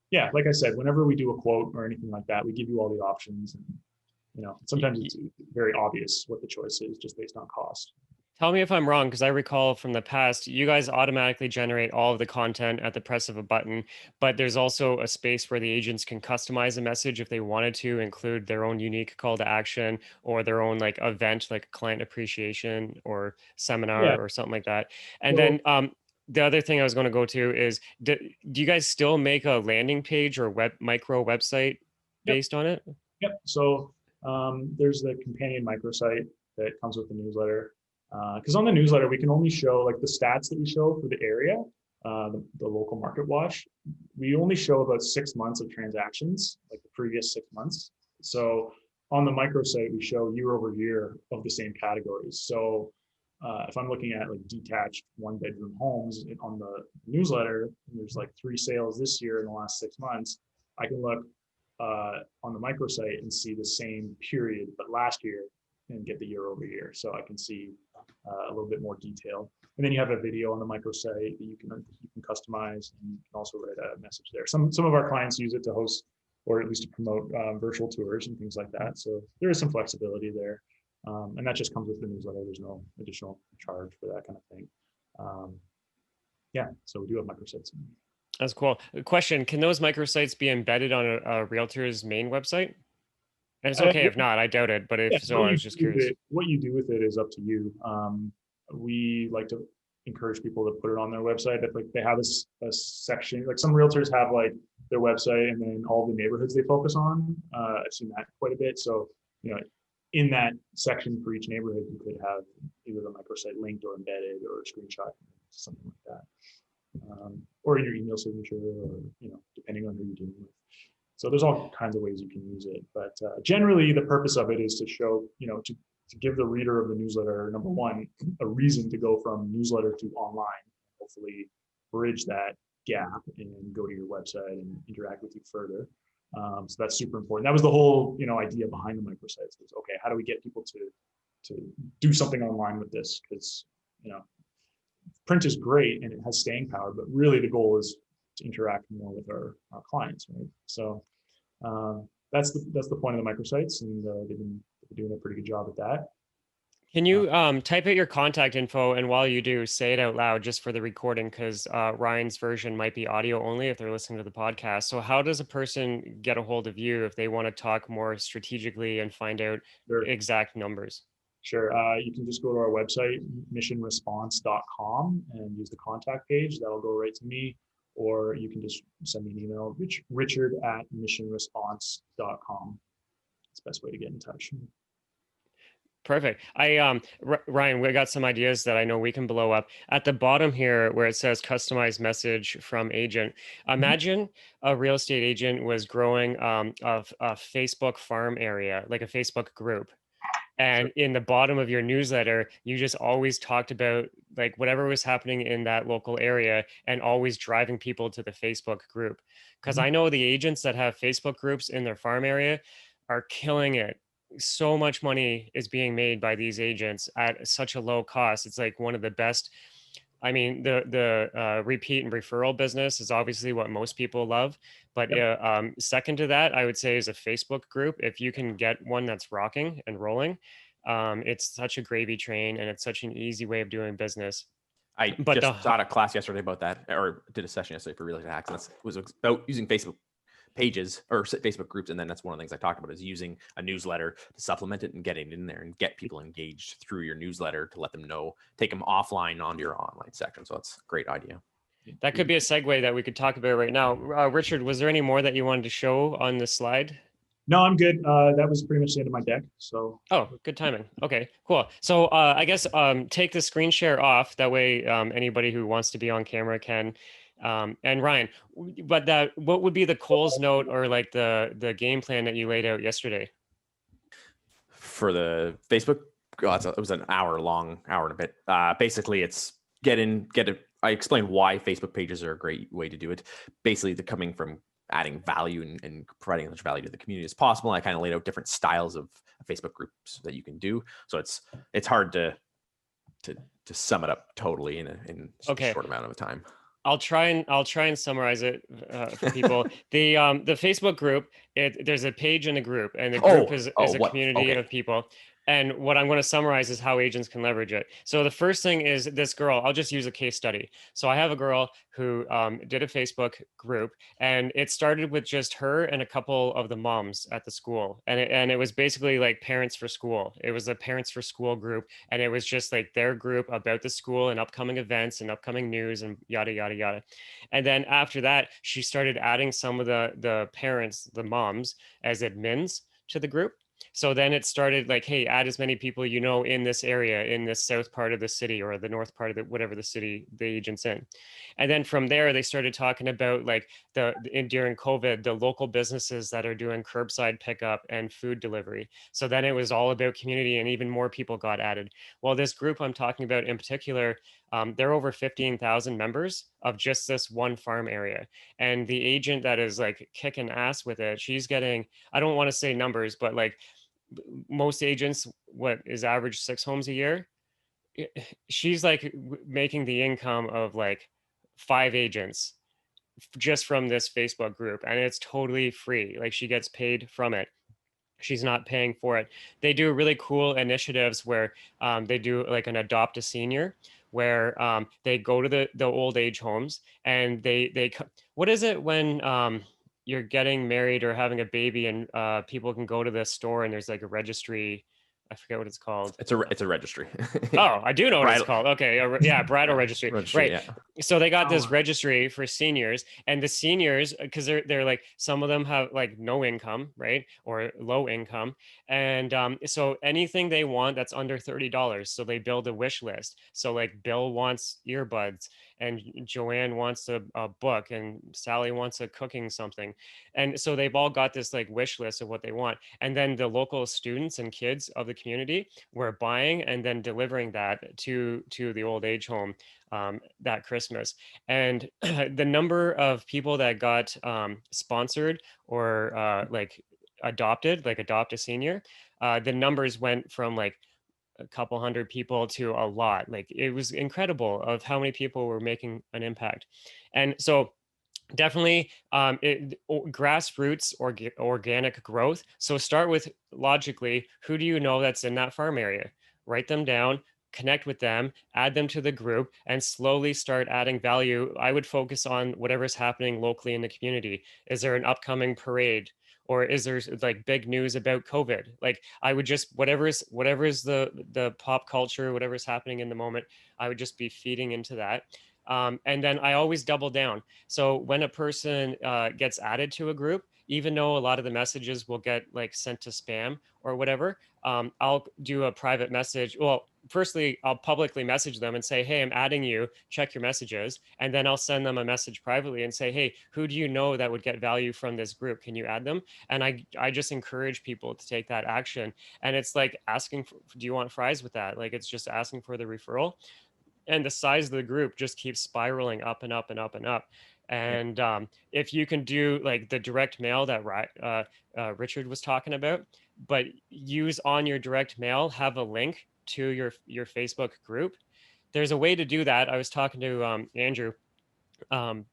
yeah, like I said, whenever we do a quote or anything like that, we give you all the options. And sometimes it's very obvious what the choice is just based on cost. Tell me if I'm wrong, because I recall from the past, you guys automatically generate all of the content at the press of a button, but there's also a space where the agents can customize a message if they wanted to include their own unique call to action or their own like event, like client appreciation or seminar or something like that. And then the other thing I was going to go to is, do you guys still make a landing page or micro website based on it? Yep. So there's the companion microsite that comes with the newsletter. Because on the newsletter, we can only show like the stats that we show for the area, the local market watch. We only show about 6 months of transactions, like the previous 6 months. So on the microsite, we show year over year of the same categories. So if I'm looking at like detached 1-bedroom homes on the newsletter, and there's like 3 sales this year in the last 6 months, I can look on the microsite and see the same period, but last year, and get the year over year. So I can see a little bit more detail. And then you have a video on the microsite that you can customize, and you can also write a message there. Some of our clients use it to host or at least to promote virtual tours and things like that. So there is some flexibility there. And that just comes with the newsletter. There's no additional charge for that kind of thing. Yeah, so we do have microsites. That's cool. Question, can those microsites be embedded on a realtor's main website? And it's okay if not, I doubt it, but Yeah, if so, I was just curious. what you do with it is up to you. We like to encourage people to put it on their website. That like they have a section, like some realtors have like their website and then all the neighborhoods they focus on. I've seen that quite a bit. So, in that section for each neighborhood, you could have either the microsite linked or embedded or a screenshot, something like that. Or your email signature, or depending on who you're dealing with. So there's all kinds of ways you can use it, but generally the purpose of it is to show, to give the reader of the newsletter, number one, a reason to go from newsletter to online, hopefully bridge that gap and go to your website and interact with you further. So that's super important. That was the whole, idea behind the microsites was, okay, how do we get people to do something online with this? Because, print is great and it has staying power, but really the goal is to interact more with our clients, right? So that's the point of the microsites, and they've been doing a pretty good job at that. Can you type out your contact info, and while you do, say it out loud just for the recording, because Ryan's version might be audio only if they're listening to the podcast. So how does a person get a hold of you if they want to talk more strategically and find out exact numbers? Sure. You can just go to our website, missionresponse.com, and use the contact page. That'll go right to me. Or you can just send me an email, richard@missionresponse.com. It's the best way to get in touch. Perfect. Ryan, we got some ideas that I know we can blow up. At the bottom here, where it says customized message from agent, imagine a real estate agent was growing a Facebook farm area, like a Facebook group. And in the bottom of your newsletter, you just always talked about like whatever was happening in that local area and always driving people to the Facebook group. Because I know the agents that have Facebook groups in their farm area are killing it. So much money is being made by these agents at such a low cost. It's like one of the best. I mean, the repeat and referral business is obviously what most people love. But second to that, I would say is a Facebook group. If you can get one that's rocking and rolling, it's such a gravy train and it's such an easy way of doing business. I just taught a class yesterday about that, or did a session yesterday for real estate hacks, and it was about using Facebook pages or Facebook groups, and then that's one of the things I talked about is using a newsletter to supplement it and getting in there and get people engaged through your newsletter to let them know, take them offline onto your online section. So that's a great idea. That could be a segue that we could talk about right now. Richard, was there any more that you wanted to show on this slide? No, I'm good. That was pretty much the end of my deck. So. Oh, good timing. Okay, cool. So I guess take the screen share off. That way anybody who wants to be on camera can. And Ryan, but what would be the Coles note or like the game plan that you laid out yesterday? For the Facebook, it was an hour and a bit. Basically, it's I explained why Facebook pages are a great way to do it. Basically, they're coming from adding value and providing as much value to the community as possible. I kind of laid out different styles of Facebook groups that you can do. So it's hard to sum it up totally in a short amount of time. I'll try and summarize it for people. The Facebook group, there's a page in a group, and the group is a community of people. And what I'm going to summarize is how agents can leverage it. So the first thing is this girl. I'll just use a case study. So I have a girl who did a Facebook group, and it started with just her and a couple of the moms at the school. And it was basically like Parents for School. It was a Parents for School group, and it was just like their group about the school and upcoming events and upcoming news and yada, yada, yada. And then after that, she started adding some of the parents, the moms, as admins to the group. So then it started like, hey, add as many people you know in this area, in this south part of the city or the north part of whatever the city the agent's in. And then from there, they started talking about like during COVID, the local businesses that are doing curbside pickup and food delivery. So then it was all about community, and even more people got added. Well, this group I'm talking about in particular, they're over 15,000 members of just this one farm area. And the agent that is like kicking ass with it, she's getting, I don't want to say numbers, but like most agents, what is average 6 homes a year? She's like making the income of like 5 agents just from this Facebook group. And it's totally free. Like she gets paid from it. She's not paying for it. They do really cool initiatives where they do like an adopt a senior, where they go to the old age homes and they what is it when you're getting married or having a baby, and people can go to the store and there's like a registry. I forget what it's called. It's a registry. Oh, I do know what it's Bridal called. Okay, yeah, bridal registry. registry. Right. Yeah. So they got this Oh, registry for seniors, and the seniors, because they're like, some of them have like no income, right, or low income, and so anything they want that's under $30, so they build a wish list. So like Bill wants earbuds, and Joanne wants a book, and Sally wants a cooking something, and so they've all got this like wish list of what they want, and then the local students and kids of the community were buying and then delivering that to the old age home that Christmas. And the number of people that got sponsored or like adopted, like adopt a senior, the numbers went from like a couple hundred people to a lot. Like it was incredible of how many people were making an impact. And so definitely grassroots organic growth. So start with, logically, who do you know that's in that farm area? Write them down, connect with them, add them to the group, and slowly start adding value. I would focus on whatever's happening locally in the community. Is there an upcoming parade? Or is there like big news about COVID? Like I would just, whatever's the pop culture, whatever's happening in the moment, I would just be feeding into that. And then I always double down. So when a person gets added to a group, even though a lot of the messages will get like sent to spam or whatever, I'll do a private message. Well, firstly, I'll publicly message them and say, hey, I'm adding you, check your messages. And then I'll send them a message privately and say, hey, who do you know that would get value from this group? Can you add them? And I just encourage people to take that action. And it's like asking, do you want fries with that? Like it's just asking for the referral, and the size of the group just keeps spiraling up and up and up and up. yeah. And if you can do like the direct mail that Richard was talking about, but use on your direct mail, have a link to your Facebook group. There's a way to do that. I was talking to Andrew um,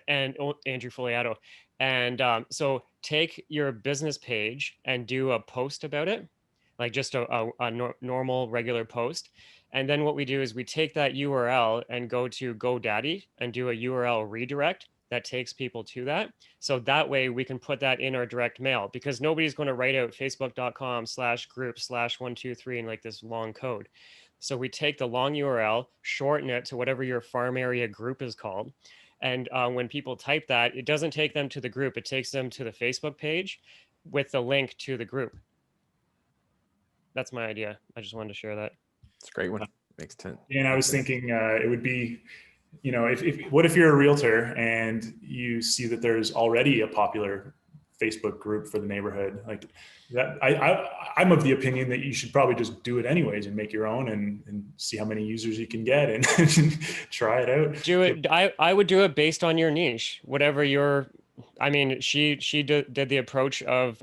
and Andrew Foliato, and so take your business page and do a post about it, like just a normal regular post. And then what we do is we take that URL and go to GoDaddy and do a URL redirect that takes people to that. So that way we can put that in our direct mail, because nobody's going to write out facebook.com/group/123 and like this long code. So we take the long URL, shorten it to whatever your farm area group is called. And when people type that, it doesn't take them to the group. It takes them to the Facebook page with the link to the group. That's my idea. I just wanted to share that. It's a great one. Makes sense. And I was thinking it would be, if what if you're a realtor and you see that there's already a popular Facebook group for the neighborhood like that? I'm of the opinion that you should probably just do it anyways and make your own and see how many users you can get and try it out. Do it. I would do it based on your niche, whatever your. I mean, she did the approach of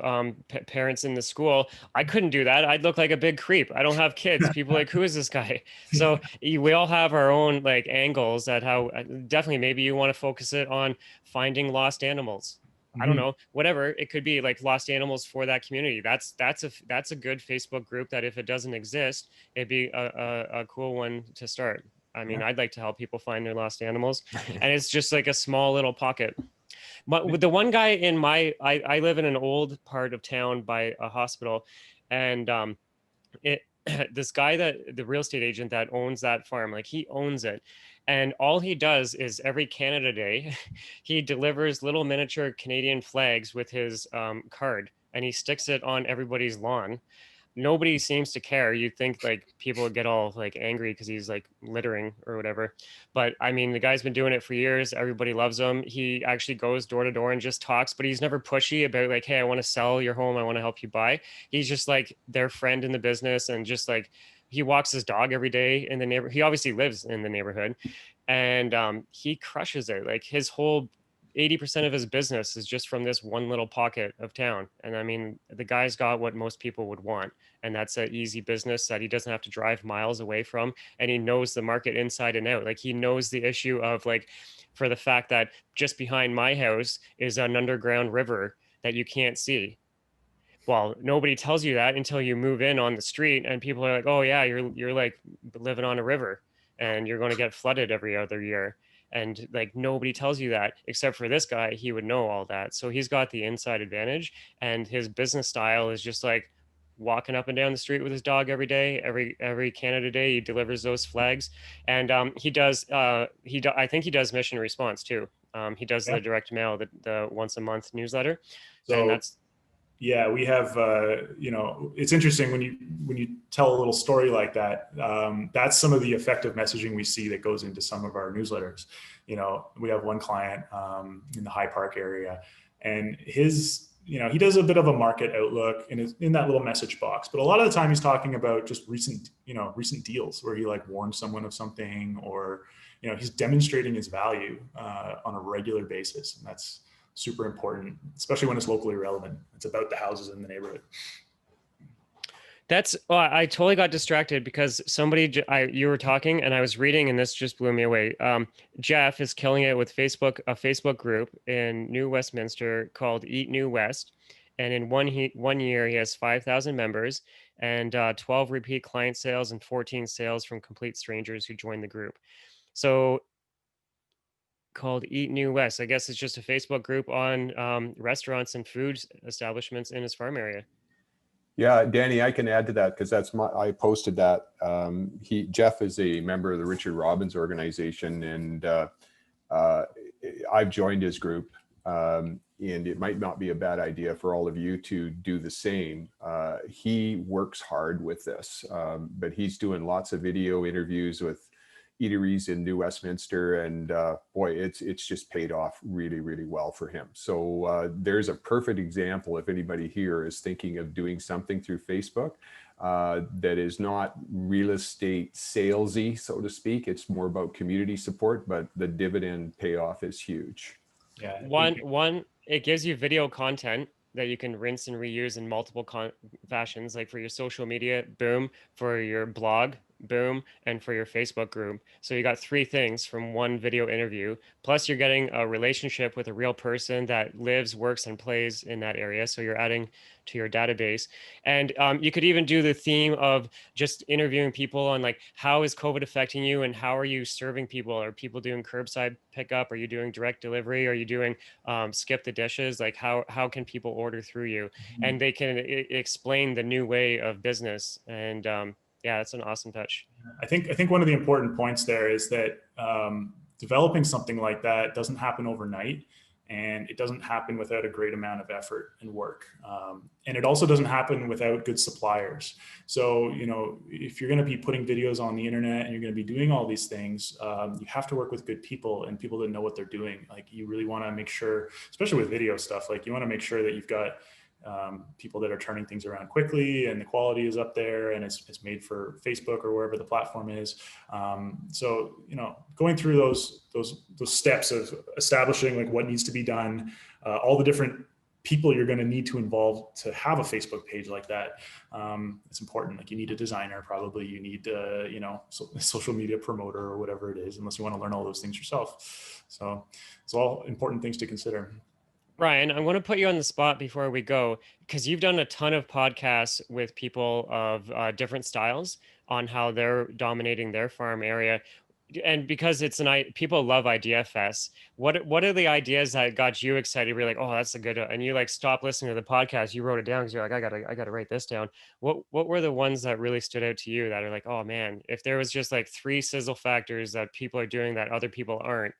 parents in the school. I couldn't do that. I'd look like a big creep. I don't have kids. People are like, who is this guy? So we all have our own like angles at how. Definitely, maybe you want to focus it on finding lost animals. I don't know, whatever it could be, like lost animals for that community. That's a good Facebook group that if it doesn't exist, it'd be a cool one to start. I mean, Yeah. I'd like to help people find their lost animals, and it's just like a small little pocket. But with the one guy in I live in an old part of town by a hospital, and it this guy, that the real estate agent that owns that farm, like he owns it, and all he does is every Canada Day he delivers little miniature Canadian flags with his card, and he sticks it on everybody's lawn. Nobody seems to care. You'd think like people would get all like angry because he's like littering or whatever. But I mean, the guy's been doing it for years. Everybody loves him. He actually goes door to door and just talks, but he's never pushy about like, hey, I want to sell your home. I want to help you buy. He's just like their friend in the business, and just like he walks his dog every day in the neighborhood. He obviously lives in the neighborhood, and he crushes it. Like his whole 80% of his business is just from this one little pocket of town. And I mean, the guy's got what most people would want. And that's an easy business that he doesn't have to drive miles away from. And he knows the market inside and out. Like he knows the issue of like, for the fact that just behind my house is an underground river that you can't see. Well, nobody tells you that until you move in on the street and people are like, oh yeah, you're like living on a river and you're going to get flooded every other year. and like nobody tells you that except for this guy. He would know all that, so he's got the inside advantage, and his business style is just like walking up and down the street with his dog every day, every Canada Day. He delivers those flags, and he does. I think he does mission response too. He does Yeah. the direct mail, the once a month newsletter, and So that's yeah, we have, it's interesting when you tell a little story like that. That's some of the effective messaging we see that goes into some of our newsletters. We have one client in the High Park area, and he does a bit of a market outlook in that little message box, but a lot of the time he's talking about just recent deals where he like warned someone of something, or he's demonstrating his value on a regular basis, and that's super important, especially when it's locally relevant. It's about the houses in the neighborhood. I totally got distracted because you were talking and I was reading, and this just blew me away. Jeff is killing it with a Facebook group in New Westminster called Eat New West. And in one year, he has 5,000 members and 12 repeat client sales and 14 sales from complete strangers who joined the group. So called Eat New West. I guess it's just a Facebook group on restaurants and food establishments in his farm area. Yeah, Danny, I can add to that because I posted that. Jeff is a member of the Richard Robbins organization, and I've joined his group. And it might not be a bad idea for all of you to do the same. He works hard with this, but he's doing lots of video interviews with eateries in New Westminster, and boy, it's just paid off really, really well for him. So there's a perfect example if anybody here is thinking of doing something through Facebook that is not real estate salesy, so to speak. It's more about community support, but the dividend payoff is huge. Yeah. It gives you video content that you can rinse and reuse in multiple fashions, like for your social media, boom, for your blog, boom, and for your Facebook group. So you got three things from one video interview. Plus you're getting a relationship with a real person that lives, works, and plays in that area. So you're adding to your database. And you could even do the theme of just interviewing people on like, how is COVID affecting you and how are you serving people? Are people doing curbside pickup? Are you doing direct delivery? Are you doing skip the dishes? Like how can people order through you? Mm-hmm. And they can explain the new way of business. And yeah, that's an awesome touch. I think one of the important points there is that developing something like that doesn't happen overnight, and it doesn't happen without a great amount of effort and work. And it also doesn't happen without good suppliers. So, if you're going to be putting videos on the internet and you're going to be doing all these things, you have to work with good people and people that know what they're doing. Like you really want to make sure, especially with video stuff, like you want to make sure that you've got people that are turning things around quickly and the quality is up there and it's made for Facebook or wherever the platform is. So, going through those steps of establishing like what needs to be done, all the different people you're going to need to involve to have a Facebook page like that. It's important. Like you need a designer, probably you need a social media promoter or whatever it is, unless you want to learn all those things yourself. So it's all important things to consider. Ryan, I want to put you on the spot before we go, because you've done a ton of podcasts with people of different styles on how they're dominating their farm area. And because people love Idea Fest, what are the ideas that got you excited? We're like, oh, that's a good, and you like stop listening to the podcast, you wrote it down because you're like, I gotta write this down. What were the ones that really stood out to you that are like, oh man, if there was just like 3 sizzle factors that people are doing that other people aren't,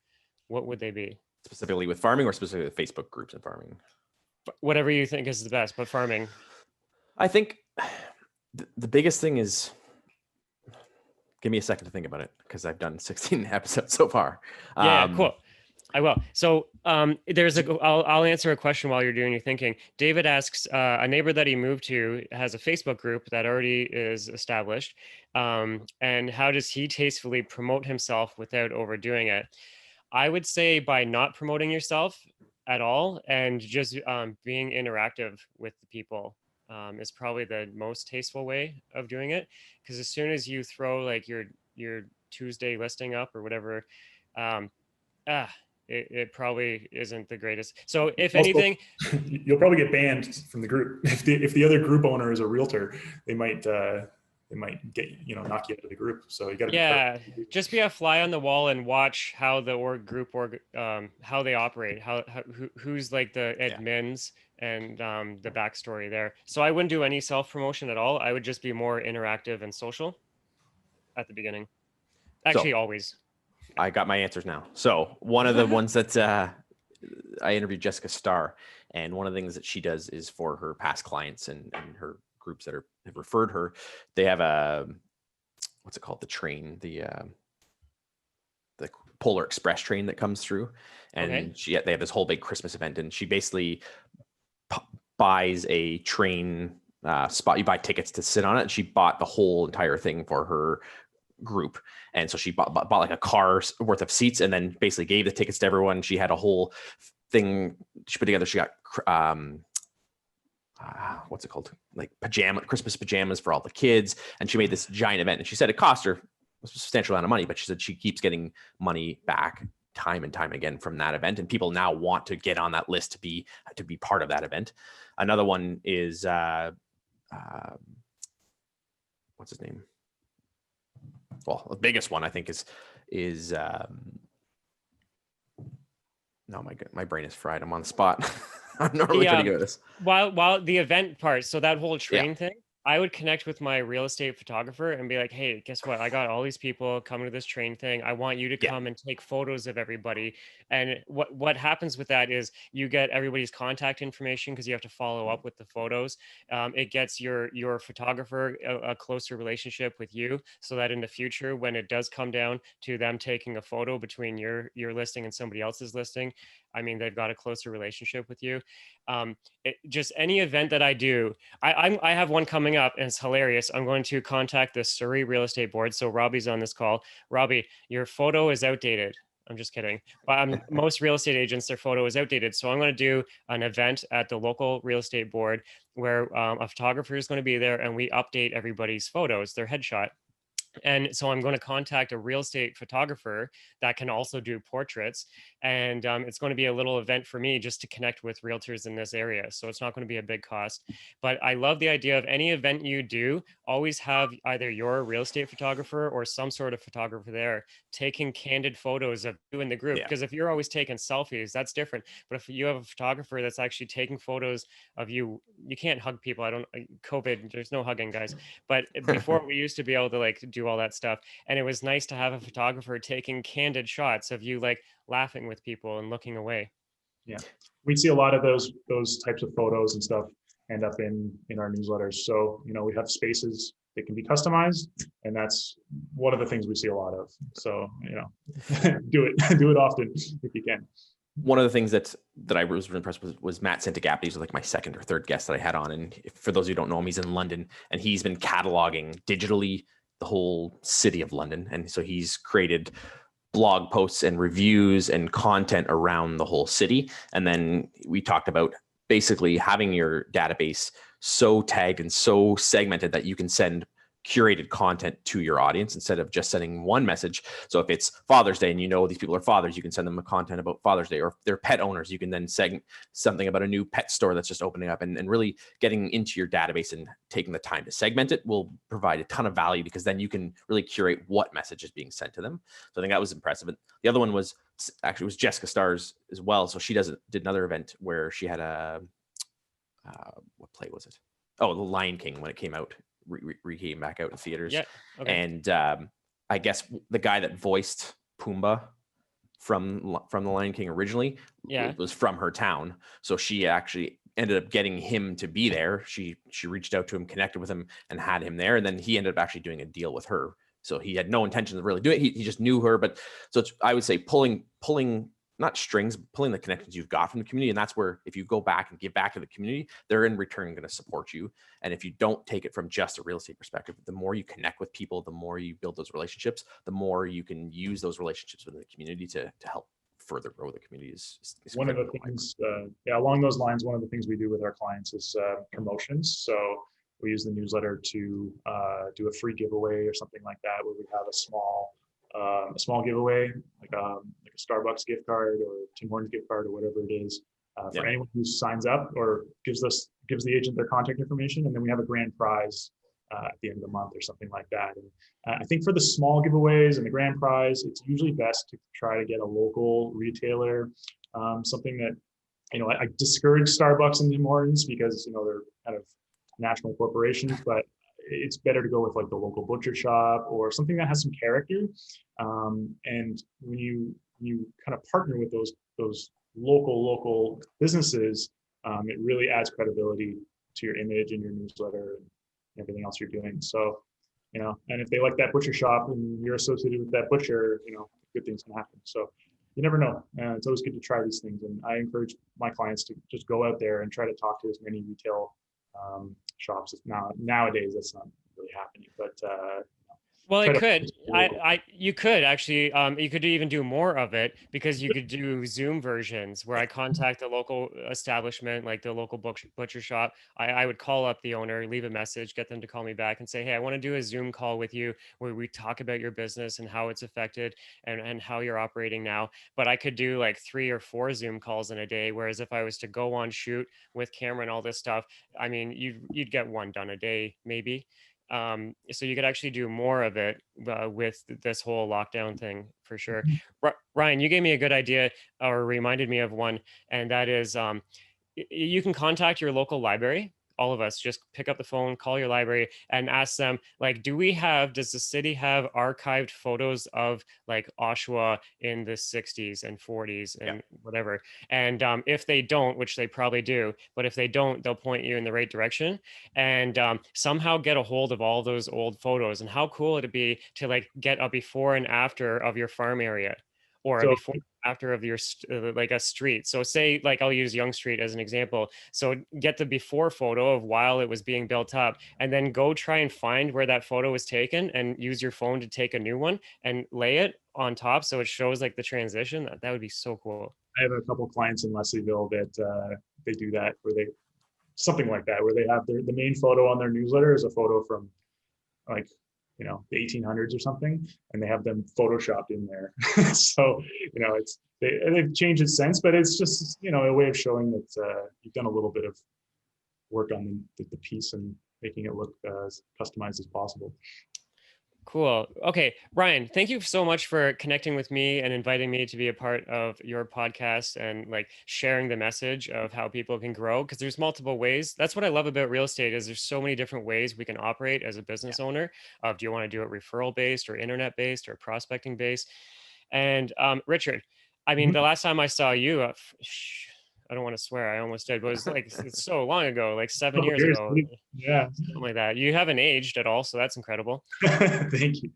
what would they be? Specifically with farming or specifically with Facebook groups and farming? Whatever you think is the best, but farming. I think the biggest thing is, give me a second to think about it because I've done 16 episodes so far. Yeah, cool. I will. So I'll answer a question while you're doing your thinking. David asks, a neighbor that he moved to has a Facebook group that already is established. And how does he tastefully promote himself without overdoing it? I would say by not promoting yourself at all and just being interactive with the people is probably the most tasteful way of doing it. Because as soon as you throw like your Tuesday listing up or whatever, it probably isn't the greatest. So if anything, you'll probably get banned from the group. If the other group owner is a realtor, they might they might get, knock you out of the group. So you got to be Yeah, careful. just be a fly on the wall and watch how the how they operate, who's like the Yeah. admins and the backstory there. So I wouldn't do any self promotion at all. I would just be more interactive and social at the beginning. Actually, So always. I got my answers now. So one of the ones that I interviewed Jessica Starr, and one of the things that she does is for her past clients and her groups that have referred her, they have a, what's it called? The train, the Polar Express train that comes through, and Okay. they have this whole big Christmas event, and she basically buys a train spot. You buy tickets to sit on it, and she bought the whole entire thing for her group. And so she bought like a car's worth of seats, and then basically gave the tickets to everyone. She had a whole thing she put together. She got what's it called? Like Christmas pajamas for all the kids. And she made this giant event. And she said it cost her a substantial amount of money, but she said she keeps getting money back time and time again from that event. And people now want to get on that list to be part of that event. Another one is what's his name? Well, the biggest one I think is no, my brain is fried. I'm on the spot. I'm not really pretty good at this. While the event part, so that whole train thing, I would connect with my real estate photographer and be like, hey, guess what? I got all these people coming to this train thing. I want you to come and take photos of everybody. And what happens with that is you get everybody's contact information because you have to follow up with the photos. It gets your photographer a closer relationship with you, so that in the future, when it does come down to them taking a photo between your listing and somebody else's listing, I mean, they've got a closer relationship with you. Just any event that I do, I have one coming up and it's hilarious. I'm going to contact the Surrey Real Estate Board. So Robbie's on this call. Robbie, your photo is outdated. I'm just kidding. But most real estate agents, their photo is outdated. So I'm going to do an event at the local real estate board where a photographer is going to be there and we update everybody's photos, their headshot. And so I'm going to contact a real estate photographer that can also do portraits. And it's going to be a little event for me just to connect with realtors in this area. So it's not going to be a big cost. But I love the idea of any event you do, always have either your real estate photographer or some sort of photographer there taking candid photos of you in the group. Because if you're always taking selfies, that's different. But if you have a photographer that's actually taking photos of you, you can't hug people. COVID, there's no hugging, guys. But before we used to be able to like do all that stuff, and it was nice to have a photographer taking candid shots of you like laughing with people and looking away. Yeah, we see a lot of those types of photos and stuff end up in our newsletters. So we have spaces that can be customized, and that's one of the things we see a lot of. So do it often if you can. One of the things that I was really impressed with was Matt Santagapti. He's like my second or third guest that I had on. And for those who don't know him, he's in London, and he's been cataloging digitally the whole city of London. And so he's created blog posts and reviews and content around the whole city. And then we talked about basically having your database so tagged and so segmented that you can send curated content to your audience instead of just sending one message. So if it's Father's Day and these people are fathers, you can send them a content about Father's Day. Or if they're pet owners, you can then segment something about a new pet store that's just opening up, and really getting into your database and taking the time to segment it will provide a ton of value, because then you can really curate what message is being sent to them. So I think that was impressive. And the other one was Jessica Starr's as well. So she did another event where she had what play was it? Oh, The Lion King, when it came out. Came back out in theaters. Yeah. Okay. And I guess the guy that voiced Pumbaa from The Lion King originally was from her town. So she actually ended up getting him to be there. She reached out to him, connected with him, and had him there. And then he ended up actually doing a deal with her. So he had no intention of really doing it. He just knew her. But so I would say pulling not strings, pulling the connections you've got from the community. And that's where, if you go back and give back to the community, they're in return going to support you. And if you don't take it from just a real estate perspective, the more you connect with people, the more you build those relationships, the more you can use those relationships within the community to help further grow the community. Is one of the things, along those lines, one of the things we do with our clients is promotions. So we use the newsletter to do a free giveaway or something like that, where we have a small giveaway, like a Starbucks gift card or Tim Hortons gift card or whatever it is, for anyone who signs up or gives the agent their contact information. And then we have a grand prize at the end of the month or something like that. And I think for the small giveaways and the grand prize, it's usually best to try to get a local retailer, something that, I discourage Starbucks and Tim Hortons because, they're kind of national corporations, but it's better to go with like the local butcher shop or something that has some character. And when you kind of partner with those local businesses, it really adds credibility to your image and your newsletter and everything else you're doing. So, and if they like that butcher shop and you're associated with that butcher, good things can happen. So you never know. It's always good to try these things. And I encourage my clients to just go out there and try to talk to as many retail shops. Nowadays, that's not really happening, but well, it could. You could actually, you could even do more of it because you could do Zoom versions where I contact the local establishment, like the local butcher shop. I would call up the owner, leave a message, get them to call me back and say, hey, I want to do a Zoom call with you where we talk about your business and how it's affected and how you're operating now. But I could do like 3 or 4 Zoom calls in a day. Whereas if I was to go on shoot with camera and all this stuff, I mean, you'd get one done a day, maybe. So you could actually do more of it with this whole lockdown thing for sure. Ryan, you gave me a good idea or reminded me of one, and that is you can contact your local library. All of us just pick up the phone, call your library and ask them, like, does the city have archived photos of like Oshawa in the 60s and 40s and whatever? And if they don't, which they probably do, but if they don't, they'll point you in the right direction and somehow get a hold of all those old photos. And how cool would it be to like get a before and after of your farm area or a before after of your like a street. So say like I'll use Young Street as an example. So get the before photo of while it was being built up and then go try and find where that photo was taken and use your phone to take a new one and lay it on top so it shows like the transition. That would be so cool. I have a couple of clients in Leslieville that they do that where they something like that where they have the main photo on their newsletter is a photo from like the 1800s or something, and they have them photoshopped in there. So they've changed it since, but it's just a way of showing that you've done a little bit of work on the piece and making it look as customized as possible. Cool. Okay, Ryan, thank you so much for connecting with me and inviting me to be a part of your podcast and like sharing the message of how people can grow, because there's multiple ways. That's what I love about real estate is there's so many different ways we can operate as a business owner. Do you want to do it referral based or internet based or prospecting based? And Richard, I mean, the last time I saw you, I don't want to swear, I almost did, but it was like it's so long ago, like 7 years ago. Yeah, something like that. You haven't aged at all, so that's incredible. Thank you.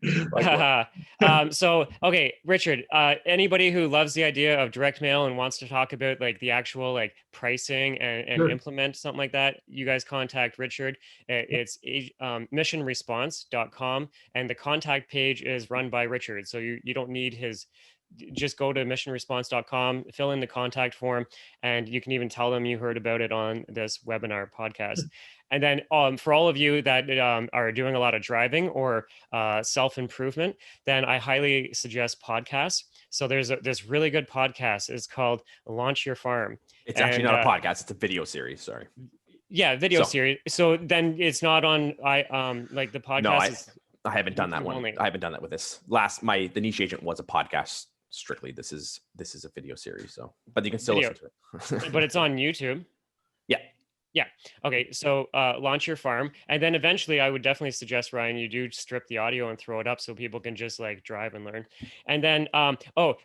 So okay, Richard, anybody who loves the idea of direct mail and wants to talk about like the actual like pricing and implement something like that, you guys contact Richard. It's missionresponse.com and the contact page is run by Richard, so you don't need his. Just go to missionresponse.com, fill in the contact form, and you can even tell them you heard about it on this webinar podcast. And then for all of you that are doing a lot of driving or self-improvement, then I highly suggest podcasts. So there's this really good podcast. It's called Launch Your Farm. It's actually not a podcast. It's a video series. Sorry. Yeah, video series. So then it's not on like the podcast. No, I haven't done that one. Only. I haven't done that with this. The Niche Agent was a podcast strictly. This is a video series. So, but you can still listen to it. But it's on YouTube. Yeah. Okay. So launch your farm. And then eventually I would definitely suggest, Ryan, you do strip the audio and throw it up so people can just like drive and learn. And then,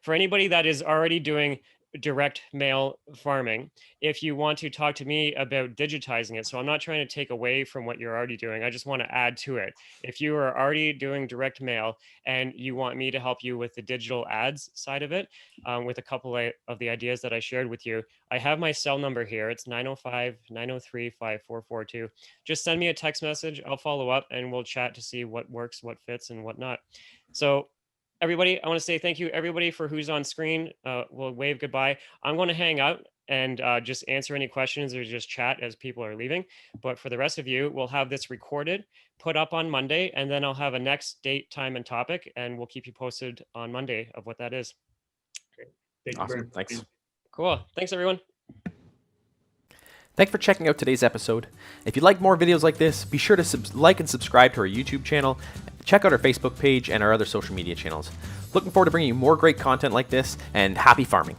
for anybody that is already doing direct mail farming, if you want to talk to me about digitizing it, so I'm not trying to take away from what you're already doing, I just want to add to it. If you are already doing direct mail and you want me to help you with the digital ads side of it, with a couple of the ideas that I shared with you, I have my cell number here. It's 905-903-5442. Just send me a text message. I'll follow up and we'll chat to see what works, what fits, and what not. So everybody, I want to say thank you, everybody, for who's on screen. We'll wave goodbye. I'm going to hang out and just answer any questions or just chat as people are leaving. But for the rest of you, we'll have this recorded, put up on Monday, and then I'll have a next date, time, and topic, and we'll keep you posted on Monday of what that is. Great. Thank you awesome. very much. Thanks. Cool. Thanks, everyone. Thanks for checking out today's episode. If you like more videos like this, be sure to like and subscribe to our YouTube channel. Check out our Facebook page and our other social media channels. Looking forward to bringing you more great content like this, and happy farming.